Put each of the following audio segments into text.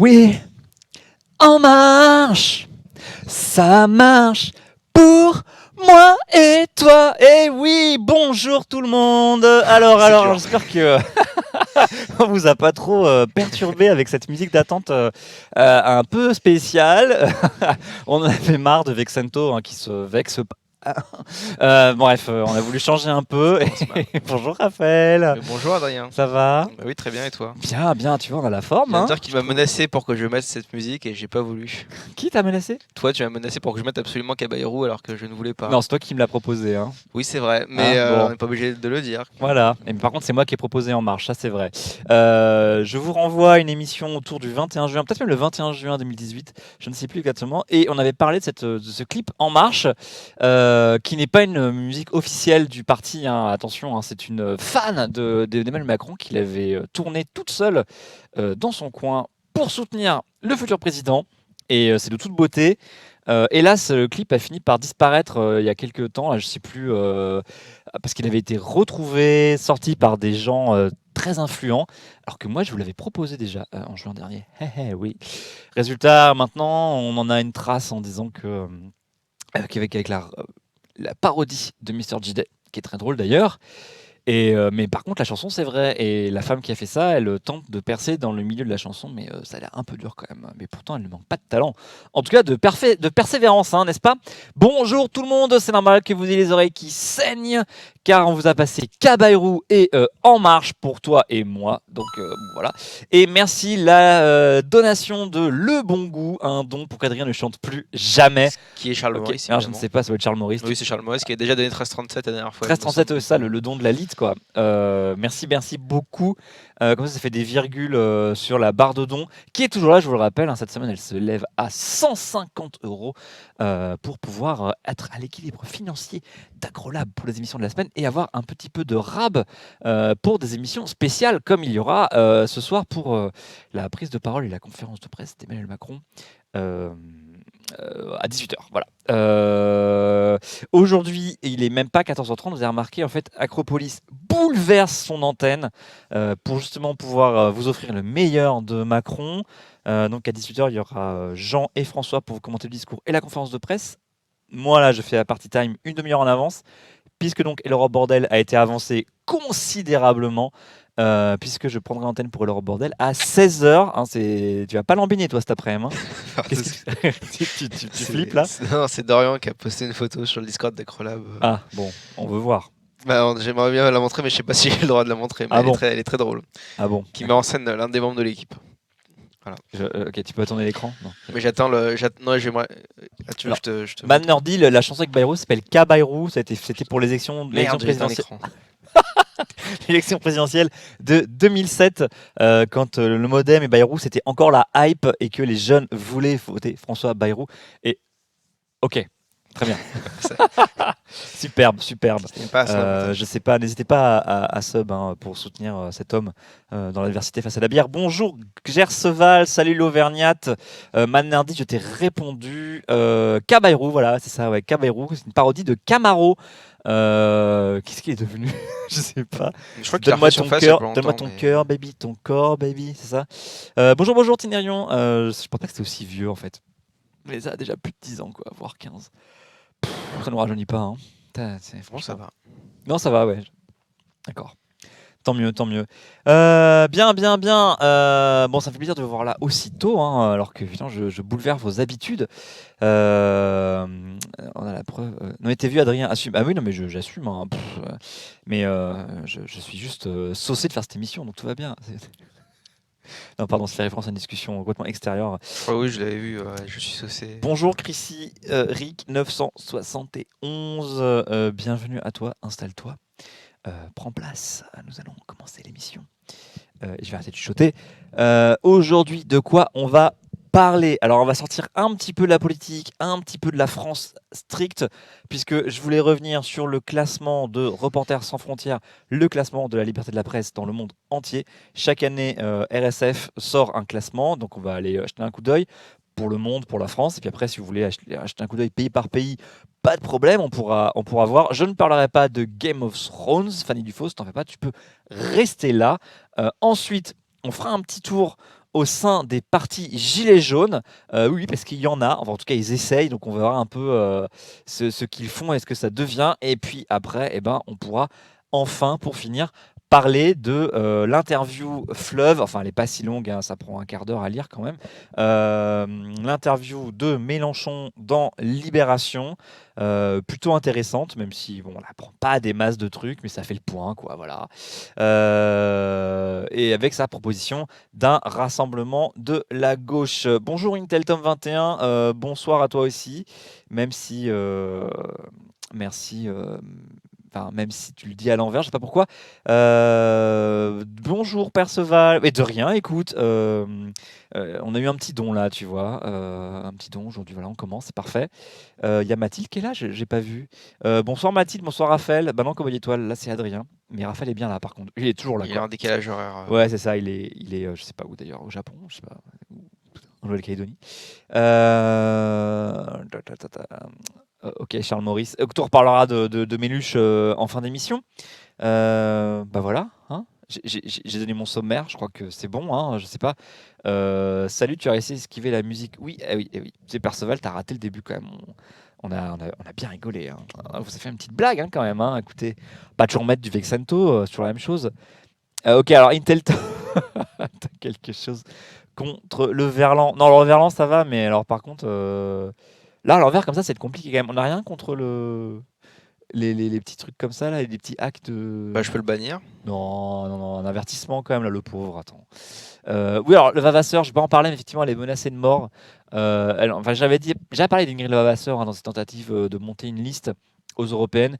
Oui, en marche, ça marche pour moi et toi. Et oui, bonjour tout le monde. Alors, j'espère que on vous a pas trop perturbé avec cette musique d'attente un peu spéciale. On en avait marre de Vexento qui se vexe pas. Bref, on a voulu changer un peu. Bonjour Raphaël. Bonjour Adrien. Ça va? Bah oui, très bien, et toi? Bien, tu vois, on a la Je forme. viens de Hein, dire qu'il m'a menacé pour que je mette cette musique et j'ai pas voulu. Qui t'a menacé? Toi, tu m'as menacé pour que je mette absolument Caballero alors que je ne voulais pas. Non, c'est toi qui me l'as proposé. Hein. Oui, c'est vrai, mais Bon. on n'est pas obligé de le dire. Voilà, et par contre c'est moi qui ai proposé En Marche, ça c'est vrai. Je vous renvoie à une émission autour du 21 juin, peut-être même le 21 juin 2018, je ne sais plus exactement, et on avait parlé de ce clip En Marche, qui n'est pas une musique officielle du parti, hein, attention, hein, c'est une fan d'Emmanuel Macron qui l'avait tournée toute seule dans son coin pour soutenir le futur président, et c'est de toute beauté. Hélas, le clip a fini par disparaître il y a quelques temps, là, je sais plus, parce qu'il avait été retrouvé, sorti par des gens très influents, alors que moi je vous l'avais proposé déjà en juin dernier. Oui. Résultat, maintenant on en a une trace en disant que avec la parodie de Mr. J-Day, qui est très drôle d'ailleurs. Mais par contre, la chanson, c'est vrai. Et la femme qui a fait ça, elle tente de percer dans le milieu de la chanson, mais ça a l'air un peu dur quand même. Mais pourtant, elle ne manque pas de talent. En tout cas, de persévérance, hein, n'est-ce pas? Bonjour tout le monde, c'est normal que vous ayez les oreilles qui saignent, car on vous a passé Kabayrou et En Marche pour toi et moi. Donc voilà. Et merci la donation de Le Bon Goût, un don pour qu'Adrien ne chante plus jamais. Qui est Charles Ok. Maurice, Alors je ne évidemment. sais pas, ça va être Charles Maurice. Oui, c'est Charles Maurice qui a déjà donné 13,37 la dernière fois. 13,37, ça, le don de la litre, quoi. Merci beaucoup. Comme ça fait des virgules sur la barre de don, qui est toujours là, je vous le rappelle. Hein, cette semaine, elle se lève à 150 € pour pouvoir être à l'équilibre financier d'Acrolab pour les émissions de la semaine et avoir un petit peu de rab pour des émissions spéciales, comme il y aura ce soir pour la prise de parole et la conférence de presse d'Emmanuel Macron. À 18h, voilà. Aujourd'hui, il est même pas 14h30, vous avez remarqué, en fait, Acropolis bouleverse son antenne pour justement pouvoir vous offrir le meilleur de Macron. Donc à 18h, il y aura Jean et François pour vous commenter le discours et la conférence de presse. Moi, là, je fais la partie time une demi-heure en avance, puisque donc L'Europe Bordel a été avancé considérablement. Puisque je prendrai l'antenne pour l'Europe Bordel à 16h. Hein, tu vas pas l'embigner, toi, cet après-midi. Hein. Tu flippes là? Non, c'est Dorian qui a posté une photo sur le Discord d'Acrolab. Ah, bon, on veut voir. Bah, j'aimerais bien la montrer, mais je sais pas si j'ai le droit de la montrer. Mais elle est très drôle. Ah bon? Qui met en scène l'un des membres de l'équipe. Voilà. Ok, tu peux tourner l'écran? Non. Mais j'attends le. Non, j'aimerais. Ah, tu veux que je te. Man Nerdy, la chanson avec Bayrou s'appelle Kabayrou. C'était pour l'élection présidentielle. L'élection présidentielle de 2007, quand le Modem et Bayrou, c'était encore la hype et que les jeunes voulaient voter François Bayrou. Et ok, très bien. Superbe. Je sais pas, n'hésitez pas à sub pour soutenir cet homme dans l'adversité face à la bière. Bonjour Gerseval, salut l'Auvergnate. Man Nerdy, je t'ai répondu. Kabayrou, voilà, c'est ça, ouais, Kabayrou, c'est une parodie de Camaro. Qu'est-ce qu'il est devenu? Je sais pas. Je crois qu'il a Donne-moi refait ton surface il y a cœur, pas longtemps, donne-moi ton mais- cœur, baby, ton corps, baby, c'est ça. Bonjour Tinérion. Je pense pas que c'était aussi vieux en fait. Mais ça a déjà plus de 10 ans, quoi, voire 15. Ça ne rajeunit pas. Hein. Bon, ça va. Non, ça va, ouais. D'accord. Tant mieux. Bien. Bon, ça me fait plaisir de vous voir là aussitôt, hein, alors que évidemment, je bouleverse vos habitudes. On a la preuve. Non, mais t'es vu, Adrien, assume. Ah oui, non, mais j'assume. Hein, mais je suis juste saucé de faire cette émission, donc tout va bien. Non, pardon, c'est la référence à une discussion complètement extérieure. Oui, je l'avais vu, je suis saucé. Bonjour Chrissy, Rick 971, bienvenue à toi, installe-toi, prends place, nous allons commencer l'émission. Je vais arrêter de chuchoter. Aujourd'hui, de quoi on va parler? Alors, on va sortir un petit peu de la politique, un petit peu de la France stricte, puisque je voulais revenir sur le classement de Reporters sans frontières, le classement de la liberté de la presse dans le monde entier. Chaque année, RSF sort un classement, donc on va aller jeter un coup d'œil pour le monde, pour la France. Et puis après, si vous voulez acheter un coup d'œil pays par pays, pas de problème, on pourra voir. Je ne parlerai pas de Game of Thrones, Fanny Dufaux, t'en fais pas, tu peux rester là. Ensuite, on fera un petit tour au sein des partis gilets jaunes. Oui, parce qu'il y en a. Enfin, en tout cas, ils essayent. Donc, on va voir un peu ce qu'ils font et ce que ça devient. Et puis après, eh ben, on pourra enfin, pour finir, parler de l'interview fleuve. Enfin, elle n'est pas si longue, hein, ça prend un quart d'heure à lire quand même. L'interview de Mélenchon dans Libération. Plutôt intéressante, même si bon, on n'apprend pas des masses de trucs, mais ça fait le point, quoi, voilà. Et avec sa proposition d'un rassemblement de la gauche. Bonjour Intel Tom 21, bonsoir à toi aussi, même si merci. Enfin, même si tu le dis à l'envers, je sais pas pourquoi. Bonjour Perceval. Et de rien, écoute. On a eu un petit don là, tu vois. Un petit don aujourd'hui, voilà, on commence, c'est parfait. Il y a Mathilde qui est là, j'ai pas vu. Bonsoir Mathilde, bonsoir Raphaël. Bah non, comme étoile, là c'est Adrien. Mais Raphaël est bien là par contre. Il est toujours là. Il est Quoi. en décalage horaire. Ouais, c'est ça, il est je sais pas où d'ailleurs, au Japon, je sais pas, en Nouvelle-Calédonie. Ok, Charles Maurice. Tu reparleras de Méluche en fin d'émission. Bah voilà, hein. J'ai donné mon sommaire, je crois que c'est bon, hein, je sais pas. Salut, tu as réussi à esquiver la musique. Oui, oui, oui. C'est Perceval, t'as raté le début quand même. On a bien rigolé. Hein. On vous a fait une petite blague hein, quand même. Hein. Écoutez, pas toujours mettre du Vexento sur la même chose. Ok, alors Intel, t'as quelque chose contre le Verlan. Non, le Verlan ça va, mais alors par contre, là, à l'envers comme ça, c'est compliqué quand même. On n'a rien contre les petits trucs comme ça, là, les petits hacks de. Bah, je peux le bannir. Non, non, non, un avertissement quand même, là, le pauvre, attends. Oui, alors, le Vavasseur, je vais pas en parler, mais effectivement, elle est menacée de mort. Enfin, j'avais parlé d'Ingrid Vavasseur hein, dans ses tentatives de monter une liste aux européennes.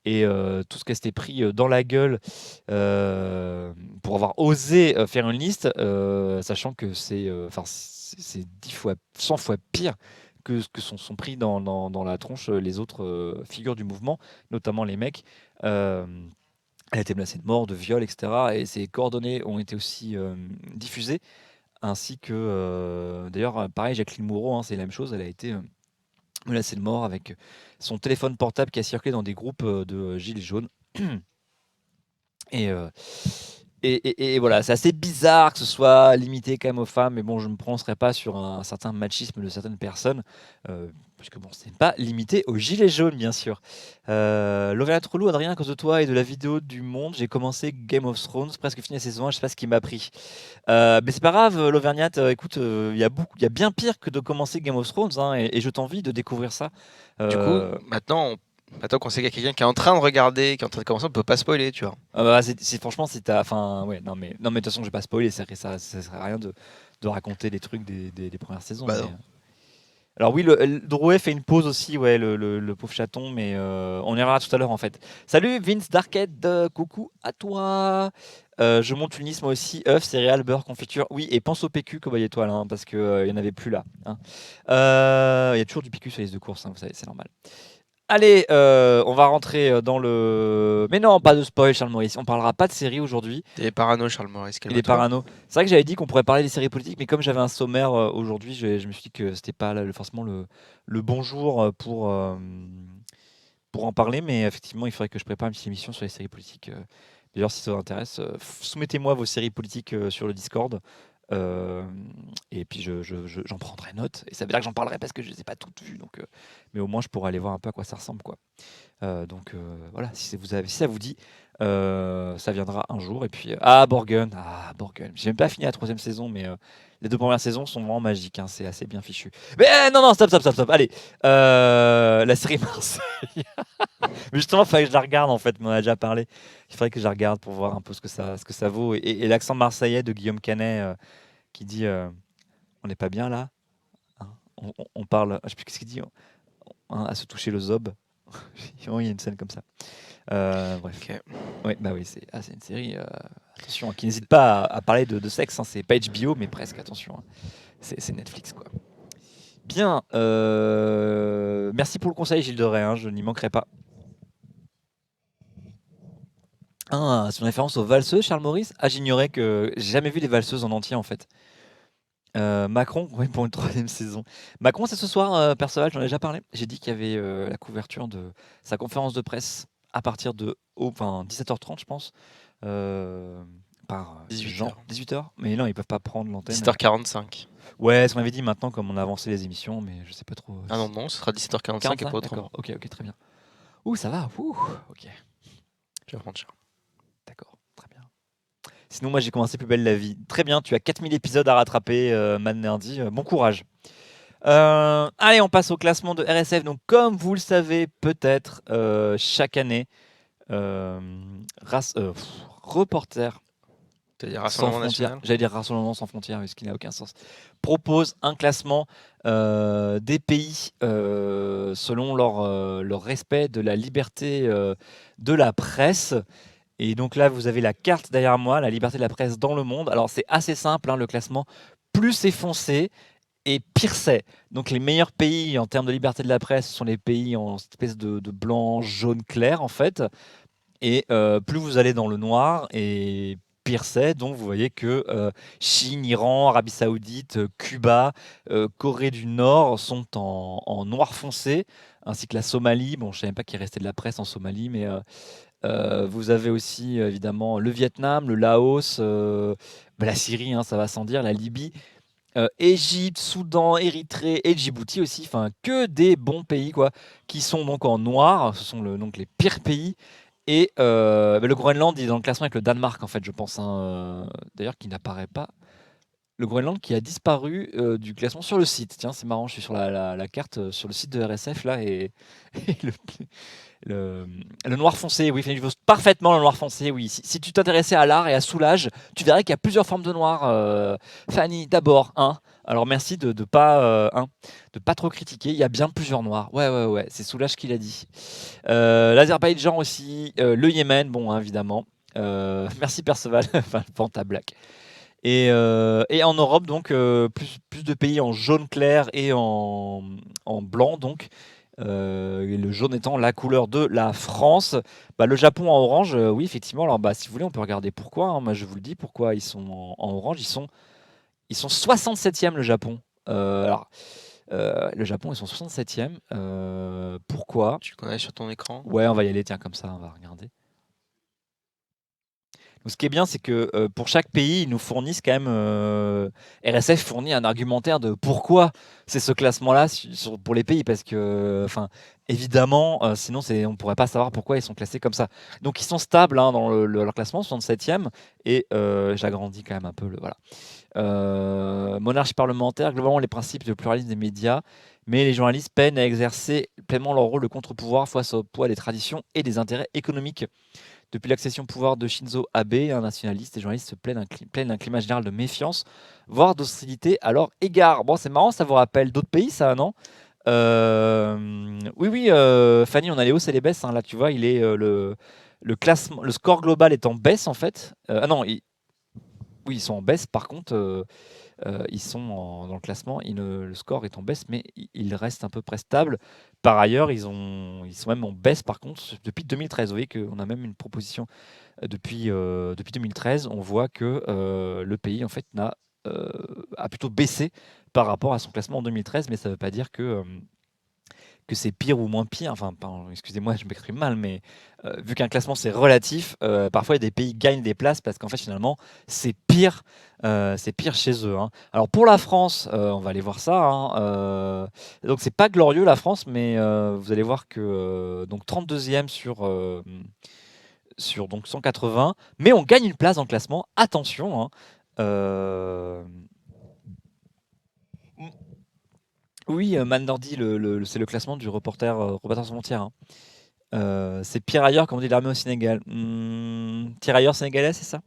Et tout ce qu'elle s'était pris dans la gueule pour avoir osé faire une liste, sachant que c'est 10 fois, 100 fois pire que ce que sont pris dans la tronche les autres figures du mouvement, notamment les mecs. Elle a été menacée de mort, de viol, etc. Et ses coordonnées ont été aussi diffusées, ainsi que, d'ailleurs, pareil, Jacqueline Moreau, hein, c'est la même chose, elle a été menacée de mort avec son téléphone portable qui a circulé dans des groupes de gilets jaunes. Et, et voilà, c'est assez bizarre que ce soit limité quand même aux femmes, mais bon, je ne me prononcerai pas sur un certain machisme de certaines personnes, puisque bon, c'est pas limité aux gilets jaunes, bien sûr. L'Auvergnat Relou, Adrien, à cause de toi et de la vidéo du Monde, j'ai commencé Game of Thrones, presque fini la saison 1, je sais pas ce qui m'a pris. Mais c'est pas grave, l'Auvergnat, écoute, il y a bien pire que de commencer Game of Thrones, hein, et je t'envie de découvrir ça. Du coup, maintenant qu'on sait qu'il y a quelqu'un qui est en train de regarder, qui est en train de commencer, on peut pas spoiler, tu vois. Bah, franchement, si t'as. Enfin, ouais, non, mais de toute façon, je vais pas spoiler, ça sert à rien de raconter les trucs des premières saisons. Bah mais, non. Alors, oui, Drouet fait une pause aussi, ouais, le pauvre chaton, mais on y reviendra tout à l'heure en fait. Salut Vince Darkhead, coucou à toi. Je monte une liste moi aussi, œufs, céréales, beurre, confiture. Oui, et pense au PQ comme étoile, hein, parce qu'il y en avait plus là. Hein. Il y a toujours du PQ sur les listes de courses, hein, vous savez, c'est normal. Allez, on va rentrer dans le. Mais non, pas de spoil, Charles Maurice. On parlera pas de série aujourd'hui. Il est parano, Charles Maurice. Il est Calme-toi. parano. C'est vrai que j'avais dit qu'on pourrait parler des séries politiques, mais comme j'avais un sommaire aujourd'hui, je me suis dit que c'était pas forcément le bon jour pour en parler. Mais effectivement, il faudrait que je prépare une petite émission sur les séries politiques. D'ailleurs, si ça vous intéresse, soumettez-moi vos séries politiques sur le Discord. Et puis j'en prendrai note. Et ça veut dire que j'en parlerai parce que je ne les ai pas toutes vues. Donc, mais au moins, je pourrais aller voir un peu à quoi ça ressemble. Quoi. Donc voilà, si ça vous dit, ça viendra un jour. Et puis, Borgen. Borgen. J'ai même pas fini la 3e saison, mais les 2 premières saisons sont vraiment magiques. Hein, c'est assez bien fichu. Mais non, stop. Allez, la série Marseille. Mais justement, il fallait que je la regarde en fait. On en a déjà parlé. Il faudrait que je la regarde pour voir un peu ce que ça vaut. Et l'accent marseillais de Guillaume Canet qui dit on n'est pas bien là. Hein, on parle, je sais plus ce qu'il dit, hein, à se toucher le zob. Il y a une scène comme ça. Bref. Ok. Ouais, bah oui, c'est une série. Attention, qui n'hésite pas à parler de sexe. Hein, c'est pas HBO, mais presque. Attention, hein. C'est Netflix quoi. Bien. Merci pour le conseil, Gilles de Rais. Hein, je n'y manquerai pas. C'est une référence aux valseuses, Charles Maurice. J'ignorais que j'ai jamais vu les valseuses en entier en fait. Macron, oui, pour une 3e saison. Macron, c'est ce soir, Perceval, j'en ai déjà parlé. J'ai dit qu'il y avait la couverture de sa conférence de presse à partir de 17h30, je pense. par 18 Jean. heures. 18h? Mais non, ils peuvent pas prendre l'antenne. 17h45. Ouais, ce qu'on m'avait dit maintenant, comme on a avancé les émissions, mais je sais pas trop. Ah non, ce sera 17h45 et 45, pas autrement. d'accord. Ok, très bien. Ouh, ça va. Ouh, ok, Je vais prendre cher. d'accord, très bien. Sinon, moi, j'ai commencé Plus belle la vie. Très bien, tu as 4000 épisodes à rattraper, Mad Nerdy. Bon courage. Allez, on passe au classement de RSF. Donc, comme vous le savez, peut-être, chaque année, euh, Reporter C'est-à-dire sans Rassemblement frontières, National. j'allais dire Rassemblement sans frontières, mais ce qui n'a aucun sens, propose un classement des pays selon leur respect de la liberté de la presse. Et donc là, vous avez la carte derrière moi, la liberté de la presse dans le monde. Alors c'est assez simple, hein, le classement. Plus c'est foncé, et pire c'est. Donc les meilleurs pays en termes de liberté de la presse sont les pays en espèce de blanc, jaune clair en fait. Et plus vous allez dans le noir, et pire c'est. Donc vous voyez que Chine, Iran, Arabie Saoudite, Cuba, Corée du Nord sont en noir foncé, ainsi que la Somalie. Bon, je ne savais pas qu'il restait de la presse en Somalie, mais vous avez aussi évidemment le Vietnam, le Laos, la Syrie, hein, ça va sans dire, la Libye. Égypte, Soudan, Érythrée et Djibouti aussi, enfin que des bons pays quoi, qui sont donc en noir, ce sont donc les pires pays. Et le Groenland il est dans le classement avec le Danemark en fait, je pense, hein, d'ailleurs qui n'apparaît pas. Le Groenland qui a disparu du classement sur le site. Tiens, c'est marrant, je suis sur la carte sur le site de RSF là et, et le, le noir foncé, oui, Fanny, je vois parfaitement le noir foncé, oui. Si tu t'intéressais à l'art et à Soulage, tu verrais qu'il y a plusieurs formes de noir. Fanny, d'abord, hein. Alors merci de pas trop critiquer. Il y a bien plusieurs noirs. Ouais. C'est Soulage qui l'a dit. L'Azerbaïdjan aussi, le Yémen, bon, hein, évidemment. Merci Perceval, enfin, pour ta blague. Et en Europe, donc, plus de pays en jaune clair et en blanc, donc. Et le jaune étant la couleur de la France. Bah, le Japon en orange, oui, effectivement. Alors, bah, si vous voulez, on peut regarder pourquoi, hein. Moi, je vous le dis pourquoi ils sont en orange. Ils sont 67e, le Japon. Le Japon, ils sont 67e. Pourquoi? Tu le connais sur ton écran. Ouais, on va y aller, tiens, comme ça, on va regarder. Donc, ce qui est bien, c'est que pour chaque pays, ils nous fournissent quand même. RSF fournit un argumentaire de pourquoi c'est ce classement-là pour les pays, parce que, enfin, évidemment, sinon on ne pourrait pas savoir pourquoi ils sont classés comme ça. Donc, ils sont stables, hein, dans leur classement, 67e, et j'agrandis quand même un peu voilà. Monarchie parlementaire, globalement les principes de pluralisme des médias, mais les journalistes peinent à exercer pleinement leur rôle de contre-pouvoir face au poids des traditions et des intérêts économiques. Depuis l'accession au pouvoir de Shinzo Abe, un nationaliste, les journalistes se plaignent d'un climat général de méfiance, voire d'hostilité à leur égard. Bon, c'est marrant, ça vous rappelle d'autres pays, ça, non? Oui, Fanny, on a les hausses et les baisses, hein. Là, tu vois, il est le classement, le score global est en baisse en fait. Ah non, oui, ils sont en baisse. Par contre, ils sont dans le classement, le score est en baisse, mais il reste à peu près stable. Par ailleurs, ils sont même en baisse, par contre, depuis 2013. Vous voyez qu'on a même une proposition depuis 2013. On voit que le pays, en fait, a plutôt baissé par rapport à son classement en 2013, mais ça ne veut pas dire que c'est pire ou moins pire. Enfin, pardon, excusez-moi, je m'exprime mal, mais vu qu'un classement c'est relatif, parfois il y a des pays qui gagnent des places parce qu'en fait finalement c'est pire chez eux, hein. Alors pour la France, on va aller voir ça, hein, donc c'est pas glorieux la France, mais vous allez voir que donc 32e sur donc 180, mais on gagne une place dans le classement. Attention, hein. Euh, Oui, Mandardi, c'est le classement du Reporter sans frontières, hein. C'est pire ailleurs, comme on dit l'armée au Sénégal. Tirailleurs sénégalais, c'est ça?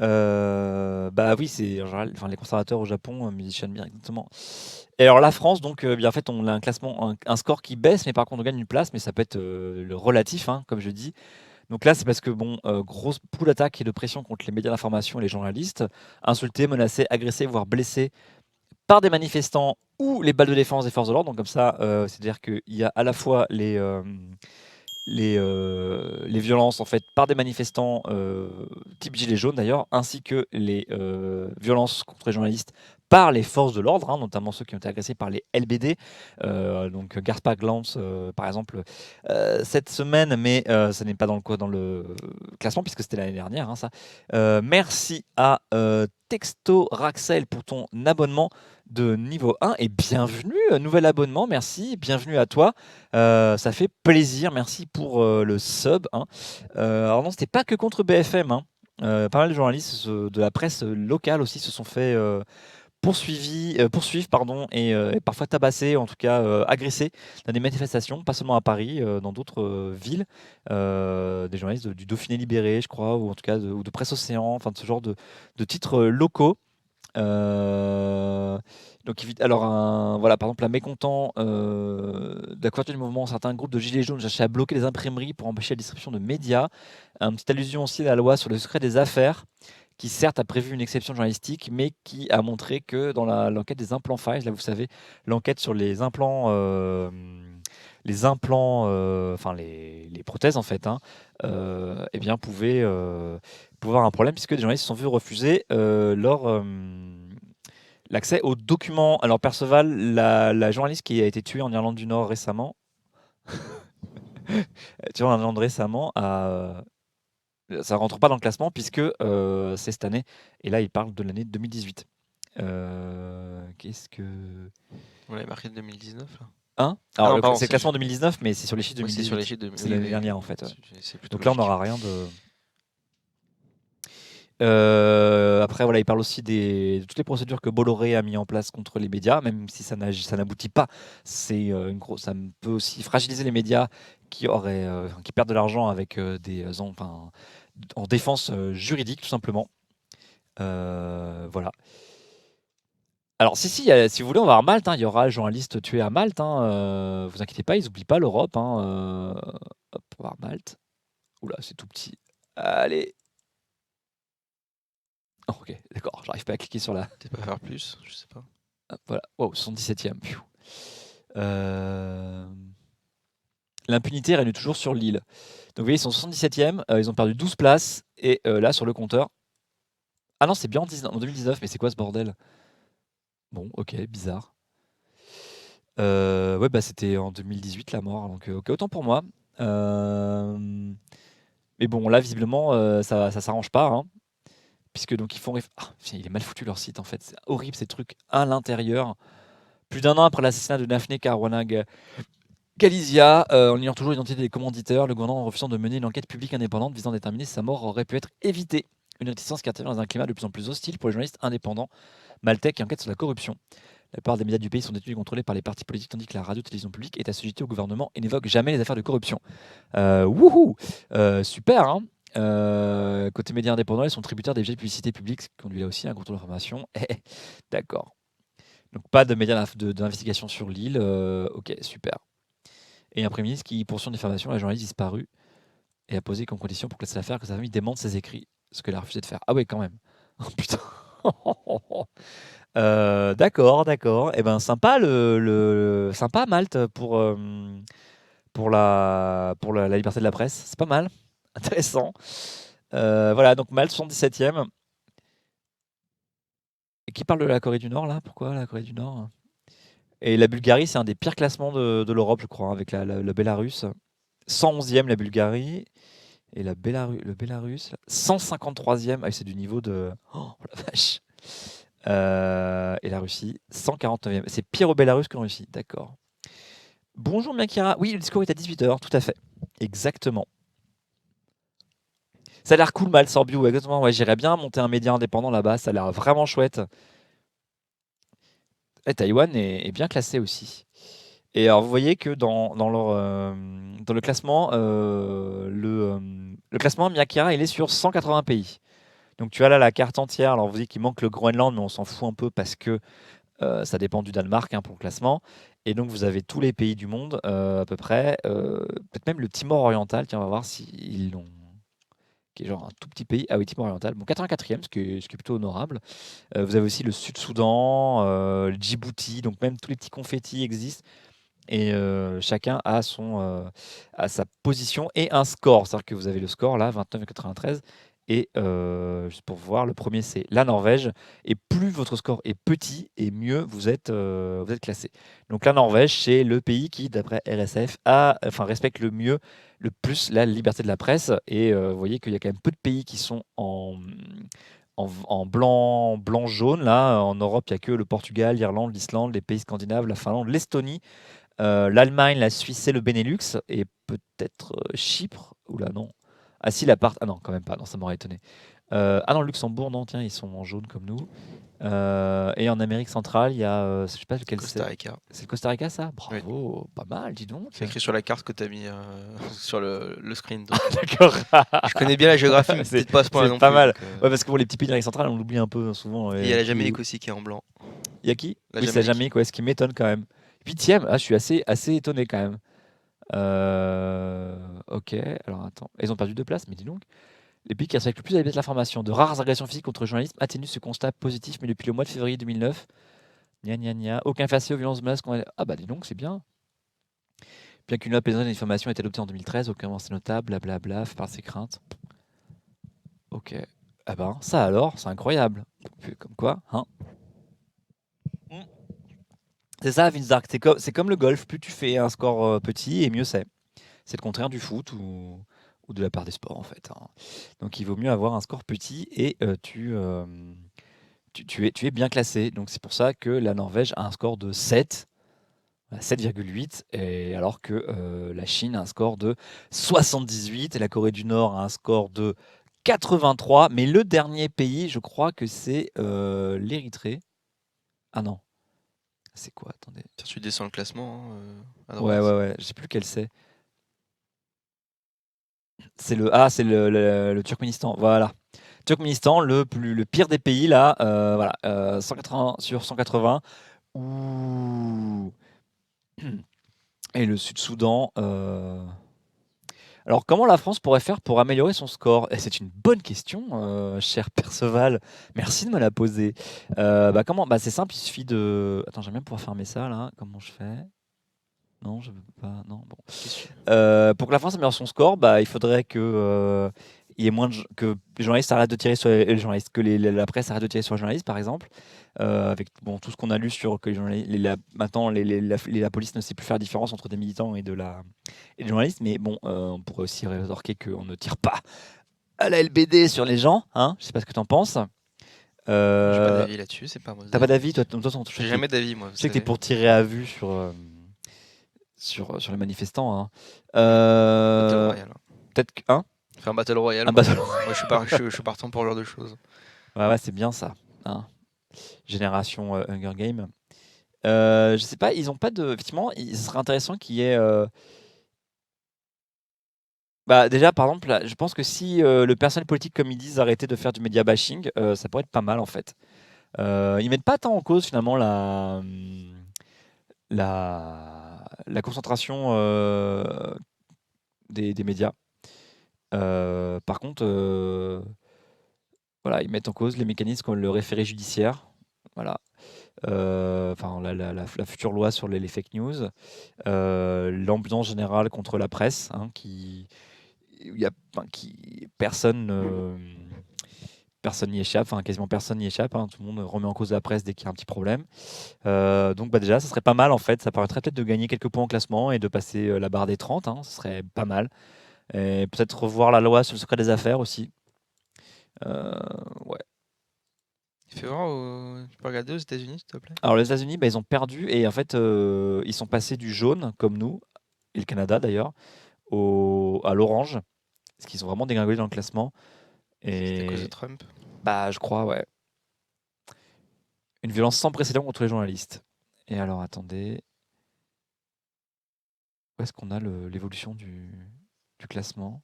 Bah oui, c'est en général, enfin, les conservateurs au Japon musiciennent bien, exactement. Et alors la France, donc, bien, en fait, on a un classement, un score qui baisse, mais par contre on gagne une place, mais ça peut être le relatif, hein, comme je dis. Donc là, c'est parce que, bon, grosse poule d'attaque et de pression contre les médias d'information et les journalistes, insultés, menacés, agressés, voire blessés par des manifestants ou les balles de défense des forces de l'ordre. Donc comme ça, c'est-à-dire qu'il y a à la fois les violences en fait par des manifestants type Gilets jaunes d'ailleurs, ainsi que les violences contre les journalistes par les forces de l'ordre, hein, notamment ceux qui ont été agressés par les LBD, donc Gaspard Glantz par exemple cette semaine, mais ça n'est pas dans le classement puisque c'était l'année dernière, hein, ça. Merci à Texto Raxel pour ton abonnement de niveau 1 et bienvenue, nouvel abonnement, merci, bienvenue à toi. Ça fait plaisir, merci pour le sub, hein. Alors non, c'était pas que contre BFM, hein. Pas mal de journalistes de la presse locale aussi se sont fait poursuivre pardon, et parfois tabassés, en tout cas agressés dans des manifestations, pas seulement à Paris, dans d'autres villes. Des journalistes du Dauphiné Libéré, je crois, ou en tout cas ou de Presse Océan, enfin de ce genre de titres locaux. Donc, alors, voilà, par exemple, la mécontent de la couverture du mouvement, certains groupes de gilets jaunes cherchaient à bloquer les imprimeries pour empêcher la distribution de médias. Une petite allusion aussi à la loi sur le secret des affaires, qui certes a prévu une exception journalistique, mais qui a montré que dans l'enquête des implants Files, là vous savez, l'enquête sur les implants, enfin les prothèses en fait, hein, eh bien pouvait avoir un problème puisque des journalistes se sont vus refuser l'accès aux documents. Alors Perceval, la journaliste qui a été tuée en Irlande du Nord récemment, tuée en Irlande récemment, ça rentre pas dans le classement puisque c'est cette année. Et là, il parle de l'année 2018. Qu'est-ce que... On l'avait marqué de 2019 là. Hein Alors, non, pardon, c'est le classement 2019, mais c'est sur les chiffres Oui, c'est 2018. sur les chiffres de. C'est Oui, l'année oui, dernière, en fait. Ouais. C'est plutôt Donc là, on logique. n'aura rien de... Après, voilà, il parle aussi de toutes les procédures que Bolloré a mis en place contre les médias, même si ça n'aboutit pas. Ça peut aussi fragiliser les médias qui perdent de l'argent avec en défense juridique, tout simplement. Voilà. Alors, si vous voulez, on va à Malte, hein. Il y aura le journaliste tué à Malte, hein. Vous inquiétez pas, ils n'oublient pas l'Europe, hein. Hop, on va à Malte. Oula, c'est tout petit. Allez. Oh, ok, d'accord, j'arrive pas à cliquer sur la. Peut-être pas faire plus, je sais pas. Hop, voilà, wow, 77e. L'impunité règne toujours sur l'île. Donc vous voyez, ils sont 77e, ils ont perdu 12 places, et là, sur le compteur. Ah non, c'est bien en 2019, mais c'est quoi ce bordel? Bon, ok, bizarre. Ouais, bah c'était en 2018 la mort, donc ok, autant pour moi. Mais bon, là, visiblement, ça s'arrange pas, hein, puisque donc ils font. Ah, il est mal foutu leur site en fait, c'est horrible ces trucs à l'intérieur. Plus d'un an après l'assassinat de Daphne Caruana Galizia, en ayant toujours l'identité des commanditaires, le gouvernement refusant de mener une enquête publique indépendante visant à déterminer si sa mort aurait pu être évitée. Une réticence qui intervient dans un climat de plus en plus hostile pour les journalistes indépendants maltais qui enquêtent sur la corruption. La plupart des médias du pays sont détenus et contrôlés par les partis politiques, tandis que la radio-télévision publique est assujettie au gouvernement et n'évoque jamais les affaires de corruption. Wouhou Super, hein. Côté médias indépendants, ils sont tributaires des budgets de publicité publique, ce qui conduit là aussi à un contrôle d'information. D'accord. Donc pas de médias d'investigation sur l'île. Ok, super. Et un Premier ministre qui poursuit une diffamation à la journaliste disparue et a posé comme condition pour classer l'affaire que sa famille démente ses écrits, ce qu'elle a refusé de faire. Ah ouais, quand même. Oh putain. D'accord, d'accord. Eh ben sympa sympa Malte pour la liberté de la presse. C'est pas mal, intéressant. Voilà, donc Malte 77e. Et qui parle de la Corée du Nord là? Pourquoi la Corée du Nord? Et la Bulgarie, c'est un des pires classements de l'Europe, je crois, hein, avec le Bélarus. 111e la Bulgarie. Et le Bélarus, 153e. Ah, c'est du niveau de. Oh la vache! Et la Russie, 149e. C'est pire au Bélarus qu'en Russie, d'accord. Bonjour Miakira. Oui, le discours est à 18h, tout à fait. Exactement. Ça a l'air cool, Malte Sorbiou, exactement. Ouais, j'irais bien monter un média indépendant là-bas, ça a l'air vraiment chouette. Et Taïwan est bien classé aussi. Et alors, vous voyez que dans le classement, le classement Miakira, il est sur 180 pays. Donc tu as là la carte entière. Alors vous dites qu'il manque le Groenland, mais on s'en fout un peu parce que ça dépend du Danemark, hein, pour le classement. Et donc vous avez tous les pays du monde à peu près. Peut-être même le Timor oriental. Tiens, on va voir s'ils l'ont. Qui est genre un tout petit pays. Ah oui, Timor oriental. Bon, 84e, ce qui est plutôt honorable. Vous avez aussi le Sud-Soudan, le Djibouti. Donc même tous les petits confettis existent. Et chacun a sa position et un score. C'est-à-dire que vous avez le score là, 29,93. Et juste pour voir, le premier c'est la Norvège. Et plus votre score est petit, et mieux vous êtes classé. Donc la Norvège, c'est le pays qui, d'après RSF, respecte le plus la liberté de la presse. Et vous voyez qu'il y a quand même peu de pays qui sont en blanc, blanc, jaune. Là, en Europe, il n'y a que le Portugal, l'Irlande, l'Islande, les pays scandinaves, la Finlande, l'Estonie, l'Allemagne, la Suisse et le Benelux, et peut-être Chypre. Oula, non. Ah si, Ah non, quand même pas, non, ça m'aurait étonné. Ah non, le Luxembourg, non, tiens, ils sont en jaune comme nous. Et en Amérique centrale, il y a, je sais pas lequel Costa c'est. Rica. C'est le Costa Rica, ça? Oui. Bravo, pas mal, dis donc. C'est écrit sur la carte que tu as mis sur le screen. Donc, D'accord. je connais bien la géographie, mais C'est peut-être pas à ce point-là c'est non pas plus. mal. Donc, Ouais, parce que pour les petits pays d'Amérique centrale, on l'oublie un peu souvent. et il y a la Qui- Jamaïque aussi qui est en blanc. Il y a qui? La Oui, c'est la Jamaïque. Jamaïque, ouais, ce qui m'étonne quand même. Huitième, je suis assez étonné quand même. Ok, alors attends. Ils ont perdu 2 places, mais dis donc. Les pays qui respectent le plus la liberté de l'information. De rares agressions physiques contre le journalisme atténuent ce constat positif, mais depuis le mois de février 2009, gna gna gna, aucun facé aux violences de menaces. Ah bah dis donc, c'est bien. Bien qu'une loi pénalisant l'information ait été adoptée en 2013, aucun avancée notable, blablabla, fait part de ses craintes. Ok. Ah ben, ça alors, c'est incroyable. Comme quoi, hein. C'est ça, Vince Dark. C'est comme le golf. Plus tu fais un score petit, et mieux c'est. C'est le contraire du foot ou de la part des sports, en fait, hein. Donc il vaut mieux avoir un score petit et tu es bien classé. Donc c'est pour ça que la Norvège a un score de 7, 7,8, et alors que la Chine a un score de 78 et la Corée du Nord a un score de 83. Mais le dernier pays, je crois que c'est l'Érythrée. Ah non, c'est quoi? Attendez. Tiens, tu descends le classement à Ouais, droite. ouais, ouais, je sais plus lequel c'est. C'est le Turkménistan. Voilà. Turkménistan, le pire des pays, là. Voilà. 180 sur 180. Ouh. Et le Sud-Soudan. Alors, comment la France pourrait faire pour améliorer son score? Et c'est une bonne question, cher Perceval. Merci de me la poser. Comment? C'est simple, il suffit de. Attends, j'aime bien pouvoir fermer ça, là. Comment je fais? Non, je veux pas. Non, bon. Pour que la France améliore son score, il faudrait il y ait moins que les journalistes arrêtent de tirer sur les journalistes, que la presse arrête de tirer sur les journalistes, par exemple. Avec tout ce qu'on a lu sur que maintenant la police ne sait plus faire la différence entre des militants et des journalistes. Mais bon, on pourrait aussi rétorquer qu'on ne tire pas à la LBD sur les gens. Hein, je sais pas ce que tu en penses. J'ai pas Euh, d'avis là-dessus, c'est pas moi. T'as pas d'avis, toi? Je J'ai jamais d'avis, moi, vous sais que t'es savez. pour tirer à vue sur les manifestants. Hein. Battle Royale. Peut-être qu'un. Faire un Battle Royale. Un Moi, Battle moi, je suis partant pour ce genre de choses. Ouais, c'est bien ça. Hein. Génération Hunger Game. Je sais pas, ils ont pas de. Effectivement, ce serait intéressant qu'il y ait. Déjà, par exemple, là, je pense que si le personnel politique, comme ils disent, arrêtait de faire du média bashing, ça pourrait être pas mal en fait. Ils mettent pas tant en cause finalement la concentration des médias. Par contre, voilà, ils mettent en cause les mécanismes comme le référé judiciaire. Voilà. La future loi sur les fake news, l'ambiance générale contre la presse, hein, où il y a, personne n'y échappe, quasiment personne n'y échappe, hein, tout le monde remet en cause la presse dès qu'il y a un petit problème. Donc déjà, ça serait pas mal en fait, ça permettrait peut-être de gagner quelques points au classement et de passer la barre des 30, hein, ce serait pas mal. Et peut-être revoir la loi sur le secret des affaires aussi. Ouais. Fais voir, tu peux regarder aux États-Unis, s'il te plaît. Alors les États-Unis, ils ont perdu et en fait, ils sont passés du jaune, comme nous, et le Canada d'ailleurs, à l'orange, parce qu'ils ont vraiment dégringolé dans le classement. C'était à cause de Et Trump. je crois, ouais. Une violence sans précédent contre les journalistes. Et alors, attendez. Où est-ce qu'on a l'évolution du classement?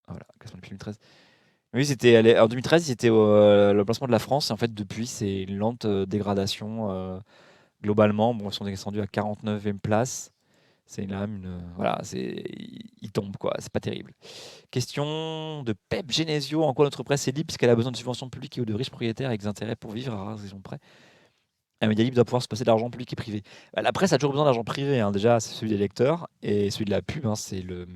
Ah, voilà, classement depuis 2013. Oui, en 2013, c'était le placement de la France. Et en fait, depuis, c'est une lente dégradation globalement. Bon, ils sont descendus à 49e place. C'est là voilà, il tombe quoi, c'est pas terrible. Question de Pep Genesio, en quoi notre presse est libre puisqu'elle a besoin de subventions publiques et ou de riches propriétaires avec des intérêts pour vivre à rares raisons près. Un média libre doit pouvoir se passer d'argent public et privé. La presse a toujours besoin d'argent privé, hein. Déjà, c'est celui des lecteurs et celui de la pub, hein, c'est le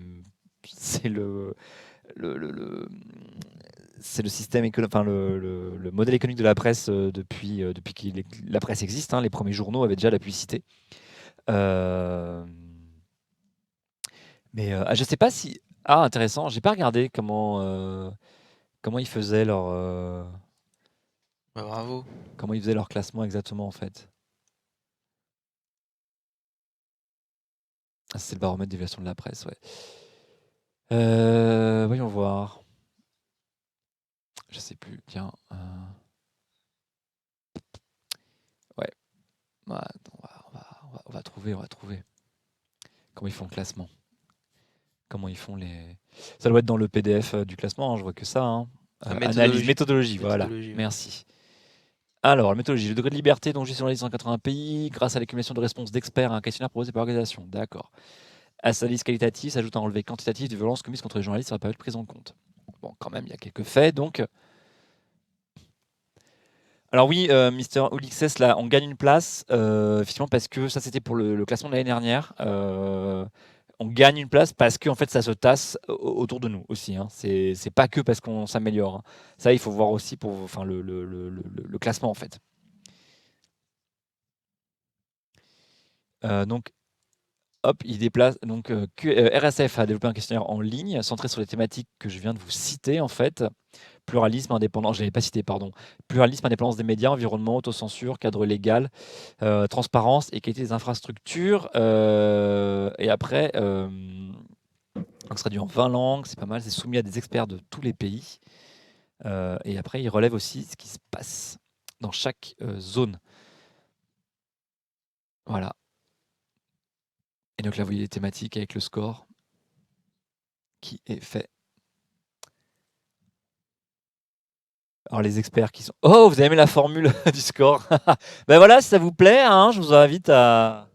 c'est le système enfin le modèle économique de la presse depuis que la presse existe, hein. Les premiers journaux avaient déjà la publicité. Euh, mais je sais pas si. Ah, intéressant. J'ai pas regardé comment ils faisaient Bah, bravo. comment ils faisaient leur classement exactement en fait. Ah, c'est le baromètre d'évaluation de la presse, ouais. Voyons voir. Je sais plus. Tiens. Ouais. Ouais, attends, on va trouver, on va trouver. Comment ils font le classement? Comment ils font les. Ça doit être dans le PDF du classement, hein, je vois que ça, hein. La Analyse, méthodologie. méthodologie, voilà. Méthodologie, ouais. Merci. Alors, la méthodologie, le degré de liberté dont jouissent les journalistes dans 80 pays, grâce à l'accumulation de réponses d'experts à un questionnaire proposé par l'organisation. D'accord. À sa liste qualitative s'ajoute un relevé quantitatif de violences commises contre les journalistes, ça va pas être pris en compte. Bon, quand même, il y a quelques faits, donc. Alors oui, Mister Ulixes, là, on gagne une place, effectivement, parce que ça, c'était pour le classement de l'année dernière. On gagne une place parce que en fait, ça se tasse autour de nous aussi, hein. C'est pas que parce qu'on s'améliore, hein. Ça, il faut voir aussi pour enfin, le classement, en fait. Donc, hop, il déplace. Donc, RSF a développé un questionnaire en ligne centré sur les thématiques que je viens de vous citer, en fait. Pluralisme, indépendance, je ne l'avais pas cité, pardon. Pluralisme, indépendance des médias, environnement, autocensure, cadre légal, transparence et qualité des infrastructures. Et après, donc, ce traduit en 20 langues, c'est pas mal, c'est soumis à des experts de tous les pays. Et après, il relève aussi ce qui se passe dans chaque zone. Voilà. Et donc là, vous voyez les thématiques avec le score qui est fait. Alors les experts qui sont... Oh, vous avez aimé la formule du score. Ben voilà, si ça vous plaît, hein, je vous invite à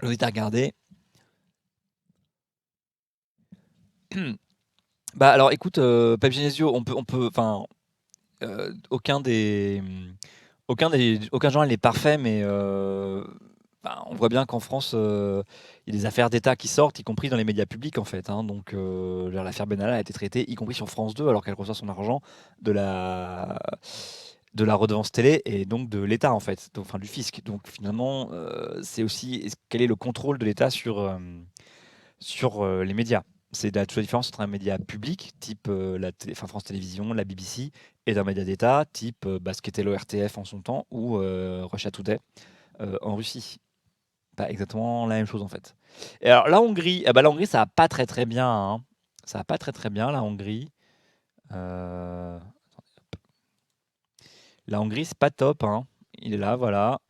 regarder. Bah alors écoute, Pep Genesio, enfin, aucun genre il est parfait, mais bah, on voit bien qu'en France, il y a des affaires d'État qui sortent, y compris dans les médias publics en fait, hein. Donc l'affaire Benalla a été traitée, y compris sur France 2, alors qu'elle reçoit son argent de la redevance télé et donc de l'État en fait, donc, enfin du fisc. Donc finalement, c'est aussi quel est le contrôle de l'État sur les médias. C'est la différence entre un média public, type France Télévisions, la BBC, et d'un média d'État, type ce qu'était l'ORTF en son temps, ou Russia Today en Russie. Pas exactement la même chose en fait. Et alors la Hongrie, la Hongrie ça va pas très très bien, hein. Ça va pas très très bien la Hongrie. Euh, La Hongrie c'est pas top, hein. Il est là, voilà.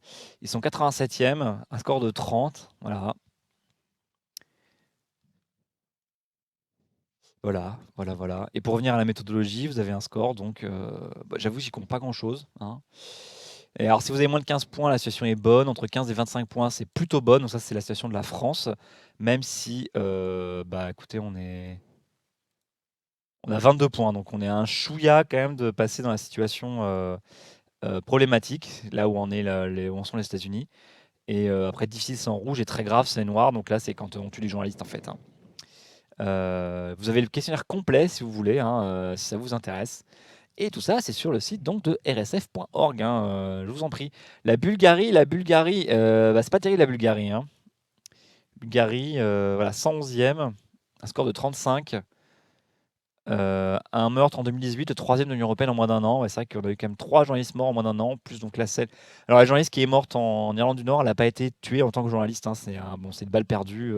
Ils sont 87e, un score de 30, voilà. Voilà, voilà, voilà. Et pour revenir à la méthodologie, vous avez un score, donc j'avoue, j'y compte pas grand-chose, hein. Et alors, si vous avez moins de 15 points, la situation est bonne. Entre 15 et 25 points, c'est plutôt bonne. Donc ça, c'est la situation de la France. Même si, écoutez, on a 22 points. Donc on est un chouïa quand même de passer dans la situation problématique, là où, où en sont les États-Unis. Et après, difficile, c'est en rouge, et très grave, c'est noir. Donc là, c'est quand on tue les journalistes, en fait, hein. Vous avez le questionnaire complet si vous voulez, hein, si ça vous intéresse. Et tout ça, c'est sur le site donc de rsf.org, hein, je vous en prie. La Bulgarie, c'est pas terrible la Bulgarie, hein. Bulgarie, voilà, 111e, un score de 35. Un meurtre en 2018, le troisième de l'Union Européenne en moins d'un an. Ouais, c'est vrai qu'on a eu quand même 3 journalistes morts en moins d'un an, plus donc la celle. Alors la journaliste qui est morte en Irlande du Nord, elle n'a pas été tuée en tant que journaliste, hein. C'est une balle perdue.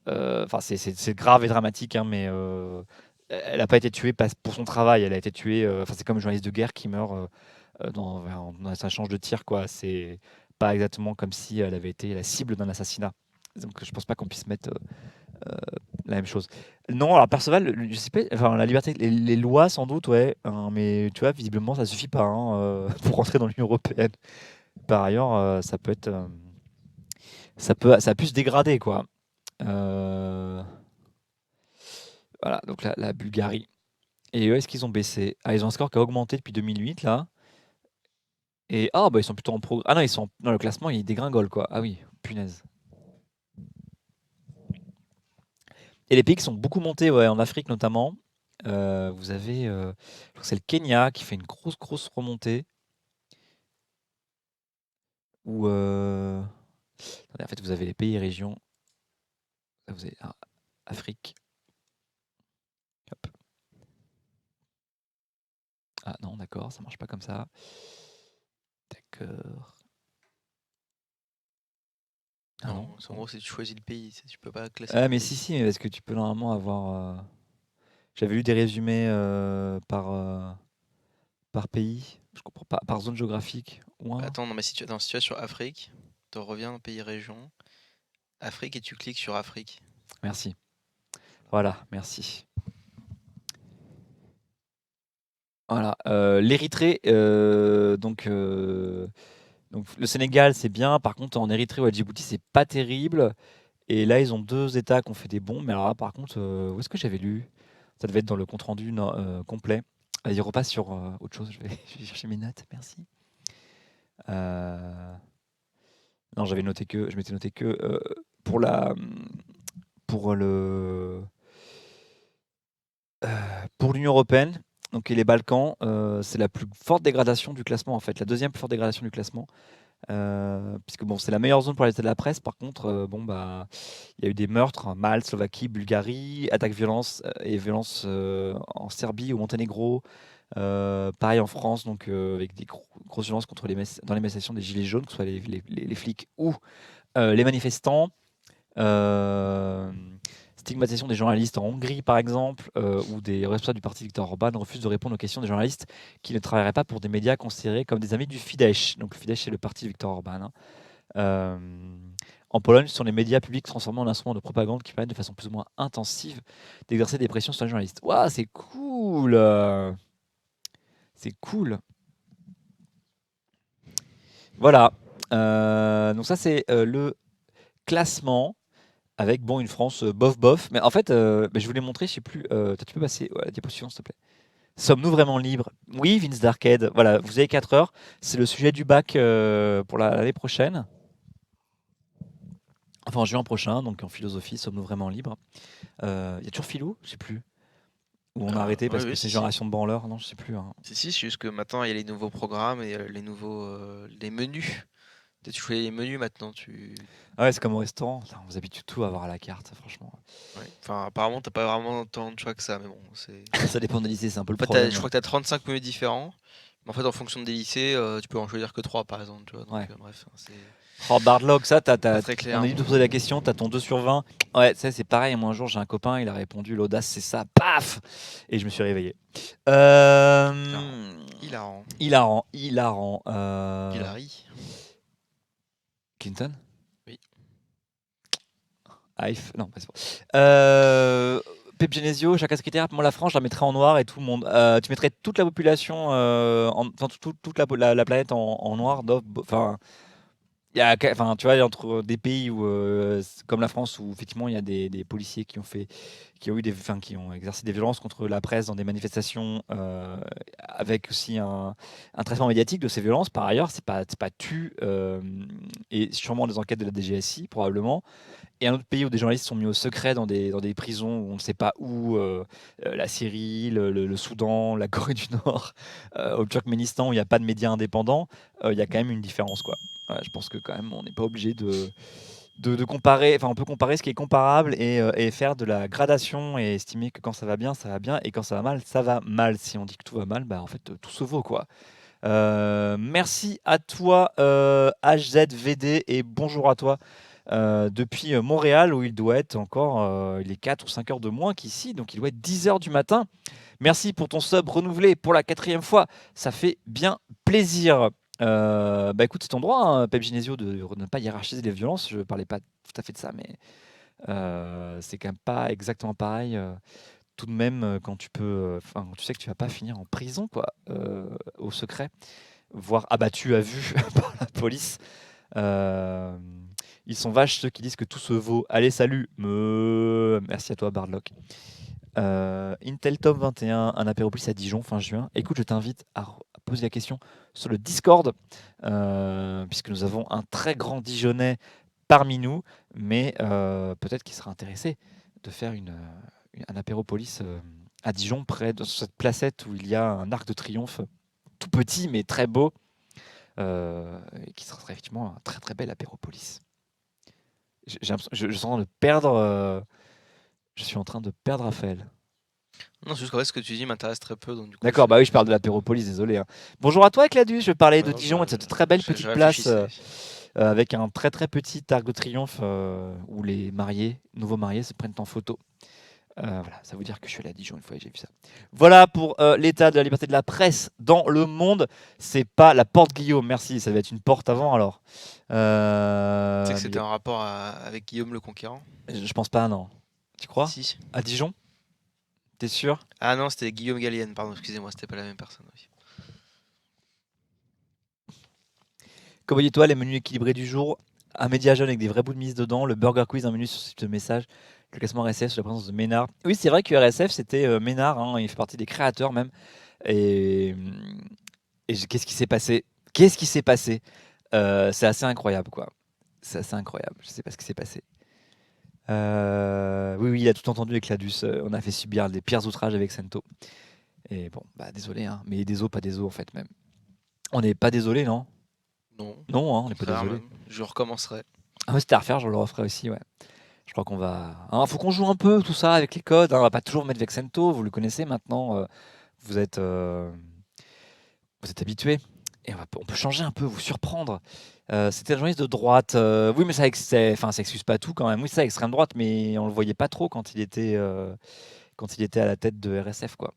Enfin, c'est grave et dramatique, hein, mais elle n'a pas été tuée pour son travail. Elle a été tuée. Enfin, c'est comme une journaliste de guerre qui meurt dans un échange de tir, quoi. C'est pas exactement comme si elle avait été la cible d'un assassinat. Donc, je pense pas qu'on puisse mettre la même chose. Non, alors Perceval, je sais pas. Enfin, la liberté, les lois, sans doute, ouais, hein, mais tu vois, visiblement, ça suffit pas, hein, pour rentrer dans l'Union européenne. Par ailleurs, ça peut être, ça a pu se dégrader, quoi. Euh, Voilà, donc la Bulgarie. Et eux, est-ce qu'ils ont baissé? Ah, ils ont un score qui a augmenté depuis 2008, là. Et bah ils sont plutôt en pro. Ah non, ils sont dans le classement, ils dégringolent, quoi. Ah oui, punaise. Et les pays qui sont beaucoup montés, ouais, en Afrique notamment. Vous avez, je crois que c'est le Kenya qui fait une grosse, grosse remontée. Ou attendez, en fait, vous avez les pays et régions. Là, vous avez Afrique. Hop. Ah non, d'accord, ça marche pas comme ça. D'accord. Ah non. Non, en gros, c'est tu choisis le pays, tu peux pas classer Ah, par mais pays. si, mais parce que tu peux normalement avoir. J'avais lu des résumés par pays. Je comprends pas. Par zone géographique. Attends, non, mais si tu vas sur Afrique, tu reviens en pays-région, Afrique et tu cliques sur Afrique. Merci. Voilà, merci. Voilà. L'Érythrée, donc le Sénégal, c'est bien. Par contre, en Érythrée ou à Djibouti, c'est pas terrible. Et là, ils ont 2 États qui ont fait des bons. Mais alors là, par contre, où est-ce que j'avais lu? Ça devait être dans le compte-rendu complet. Il repasse sur autre chose. Je vais chercher mes notes. Merci. Euh, Non, je m'étais noté que pour le, pour l'Union européenne, donc et les Balkans, c'est la plus forte dégradation du classement en fait, la deuxième plus forte dégradation du classement. Puisque bon, c'est la meilleure zone pour la liberté de la presse. Par contre, bon bah, il y a eu des meurtres, Malte, Slovaquie, Bulgarie, attaques, violences et violences en Serbie ou Monténégro. Pareil en France, donc avec des grosses violences contre dans les manifestations des gilets jaunes, que ce soit les flics ou les manifestants. Euh, Stigmatisation des journalistes en Hongrie, par exemple, où des responsables du parti Viktor Orban refusent de répondre aux questions des journalistes qui ne travailleraient pas pour des médias considérés comme des amis du Fidesz. Donc le Fidesz, c'est le parti de Viktor Orban. Hein. Euh, En Pologne, ce sont les médias publics transformés en instruments de propagande qui permettent de façon plus ou moins intensive d'exercer des pressions sur les journalistes. Waouh, c'est cool! C'est cool. Voilà. Donc ça, c'est le classement. Avec bon une France bof bof, mais en fait, bah, je voulais montrer, je sais plus, tu peux passer la diapositive s'il te plaît. Sommes-nous vraiment libres? Oui, Vince Darkhead. Voilà, vous avez 4 heures. C'est le sujet du bac pour l'année prochaine. Enfin, en juin prochain, donc en philosophie, sommes-nous vraiment libres? Il y a toujours philo, je sais plus. Ou on a arrêté Oui, parce que oui, c'est si, une si. génération de branleurs, non, je sais plus. Hein. Si, c'est juste que maintenant il y a les nouveaux programmes et les menus. Tu choisis les menus maintenant. Ah ouais, c'est comme au restaurant. Putain, on vous habitue tout à avoir à la carte, franchement. Ouais. Enfin, apparemment, t'as pas vraiment tant de choix que ça, mais bon, c'est. Ça dépend des lycées, c'est un peu le En fait, je problème. crois que tu as 35 menus différents. Mais en fait, en fonction des lycées, tu peux en choisir que 3 par exemple. Tu vois, donc, Ouais. bref, hein, c'est Oh, Bardlog, ça, pas très on clair. a dit de poser la question, t'as ton 2 sur 20. Ouais, ça c'est pareil. Moi, un jour, j'ai un copain, il a répondu l'audace, c'est ça, paf! Et je me suis réveillé. Hilarant. Hilarant, hilarant. Hilary. Clinton? Oui. Non, pas c'est bon. Pep Genesio, chacun ses critères. Moi, la France, je la mettrais en noir et tout le monde. Tu mettrais toute la population, enfin, toute la planète en noir. Enfin, enfin, tu vois, entre des pays où, comme la France, où effectivement il y a des policiers qui ont eu enfin, qui ont exercé des violences contre la presse dans des manifestations, avec aussi un traitement médiatique de ces violences. Par ailleurs, c'est pas et sûrement des enquêtes de la DGSI probablement. Et un autre pays où des journalistes sont mis au secret dans des prisons où on ne sait pas où, la Syrie, le Soudan, la Corée du Nord, au Turkménistan où il n'y a pas de médias indépendants, il y a quand même une différence, quoi. Ouais, je pense que quand même on n'est pas obligé de comparer, enfin on peut comparer ce qui est comparable et faire de la gradation et estimer que quand ça va bien et quand ça va mal, ça va mal. Si on dit que tout va mal, bah en fait tout se vaut, quoi. Merci à toi HZVD et bonjour à toi depuis Montréal où il doit être encore, il est 4 ou 5 heures de moins qu'ici, donc il doit être 10 heures du matin. Merci pour ton sub renouvelé pour la 4e fois, ça fait bien plaisir. Bah écoute, c'est ton droit, hein, Pep Genesio, de ne pas hiérarchiser les violences. Je parlais pas tout à fait de ça, mais c'est quand même pas exactement pareil. Tout de même, quand tu peux, enfin, tu sais que tu vas pas finir en prison, quoi, au secret, voire abattu à vue par la police. Euh, Ils sont vaches ceux qui disent que tout se vaut. Allez, salut. Merci à toi, Bardlock. Intel Top 21, un apéro plus à Dijon fin juin. Écoute, je t'invite à poser la question sur le Discord, puisque nous avons un très grand Dijonais parmi nous, mais peut-être qu'il sera intéressé de faire un apéropolis à Dijon, près de cette placette où il y a un arc de triomphe tout petit mais très beau, et qui serait effectivement un très très bel apéropolis. Je sens de perdre. Je suis en train de perdre Raphaël. Non, c'est juste qu'en fait, ce que tu dis m'intéresse très peu, donc du coup, D'accord, bah oui, je parle de l'apéropolis, désolé. Bonjour à toi, Cladus. Je parlais de non, Dijon et de je, cette très belle je petite place réfléchissais. avec un très très petit arc de triomphe où les nouveaux mariés, se prennent en photo. Voilà, ça veut dire que je suis allé à Dijon une fois et j'ai vu ça. Voilà pour l'état de la liberté de la presse dans le monde. C'est pas la porte Guillaume, merci. Ça devait être une porte avant alors. Tu sais que Mais c'était en rapport avec Guillaume le Conquérant? je pense pas, non. Tu crois? Si. À Dijon? T'es sûr? Ah non, c'était Guillaume Gallienne, pardon, excusez-moi, c'était pas la même personne. Oui. Comme toi, les menus équilibrés du jour, un média jeune avec des vrais bouts de mise dedans, le burger quiz, un menu sur ce message, le classement RSF sur la présence de Ménard. Oui, c'est vrai que RSF, c'était Ménard, hein, il fait partie des créateurs même. Et, qu'est-ce qui s'est passé? Qu'est-ce qui s'est passé? C'est assez incroyable, quoi. C'est assez incroyable, je sais pas ce qui s'est passé. Oui, oui, il a tout entendu avec Cladus. On a fait subir les pires outrages avec Sento. Et bon, bah désolé, hein, mais des os, pas des os en fait même. On n'est pas désolé, non? Non, Non, hein, on au n'est pas contraire désolé. même. Je recommencerai. Ah, mais c'était à refaire, je le referai aussi, ouais. Je crois qu'on va. Faut qu'on joue un peu tout ça avec les codes, hein. On va pas toujours mettre Vexento, vous le connaissez maintenant. Vous êtes, vous êtes habitués. Et on peut changer un peu, vous surprendre. C'était un journaliste de droite. Oui, mais ça excuse pas tout quand même. Oui, ça, extrême droite, mais on le voyait pas trop quand il était à la tête de RSF, quoi.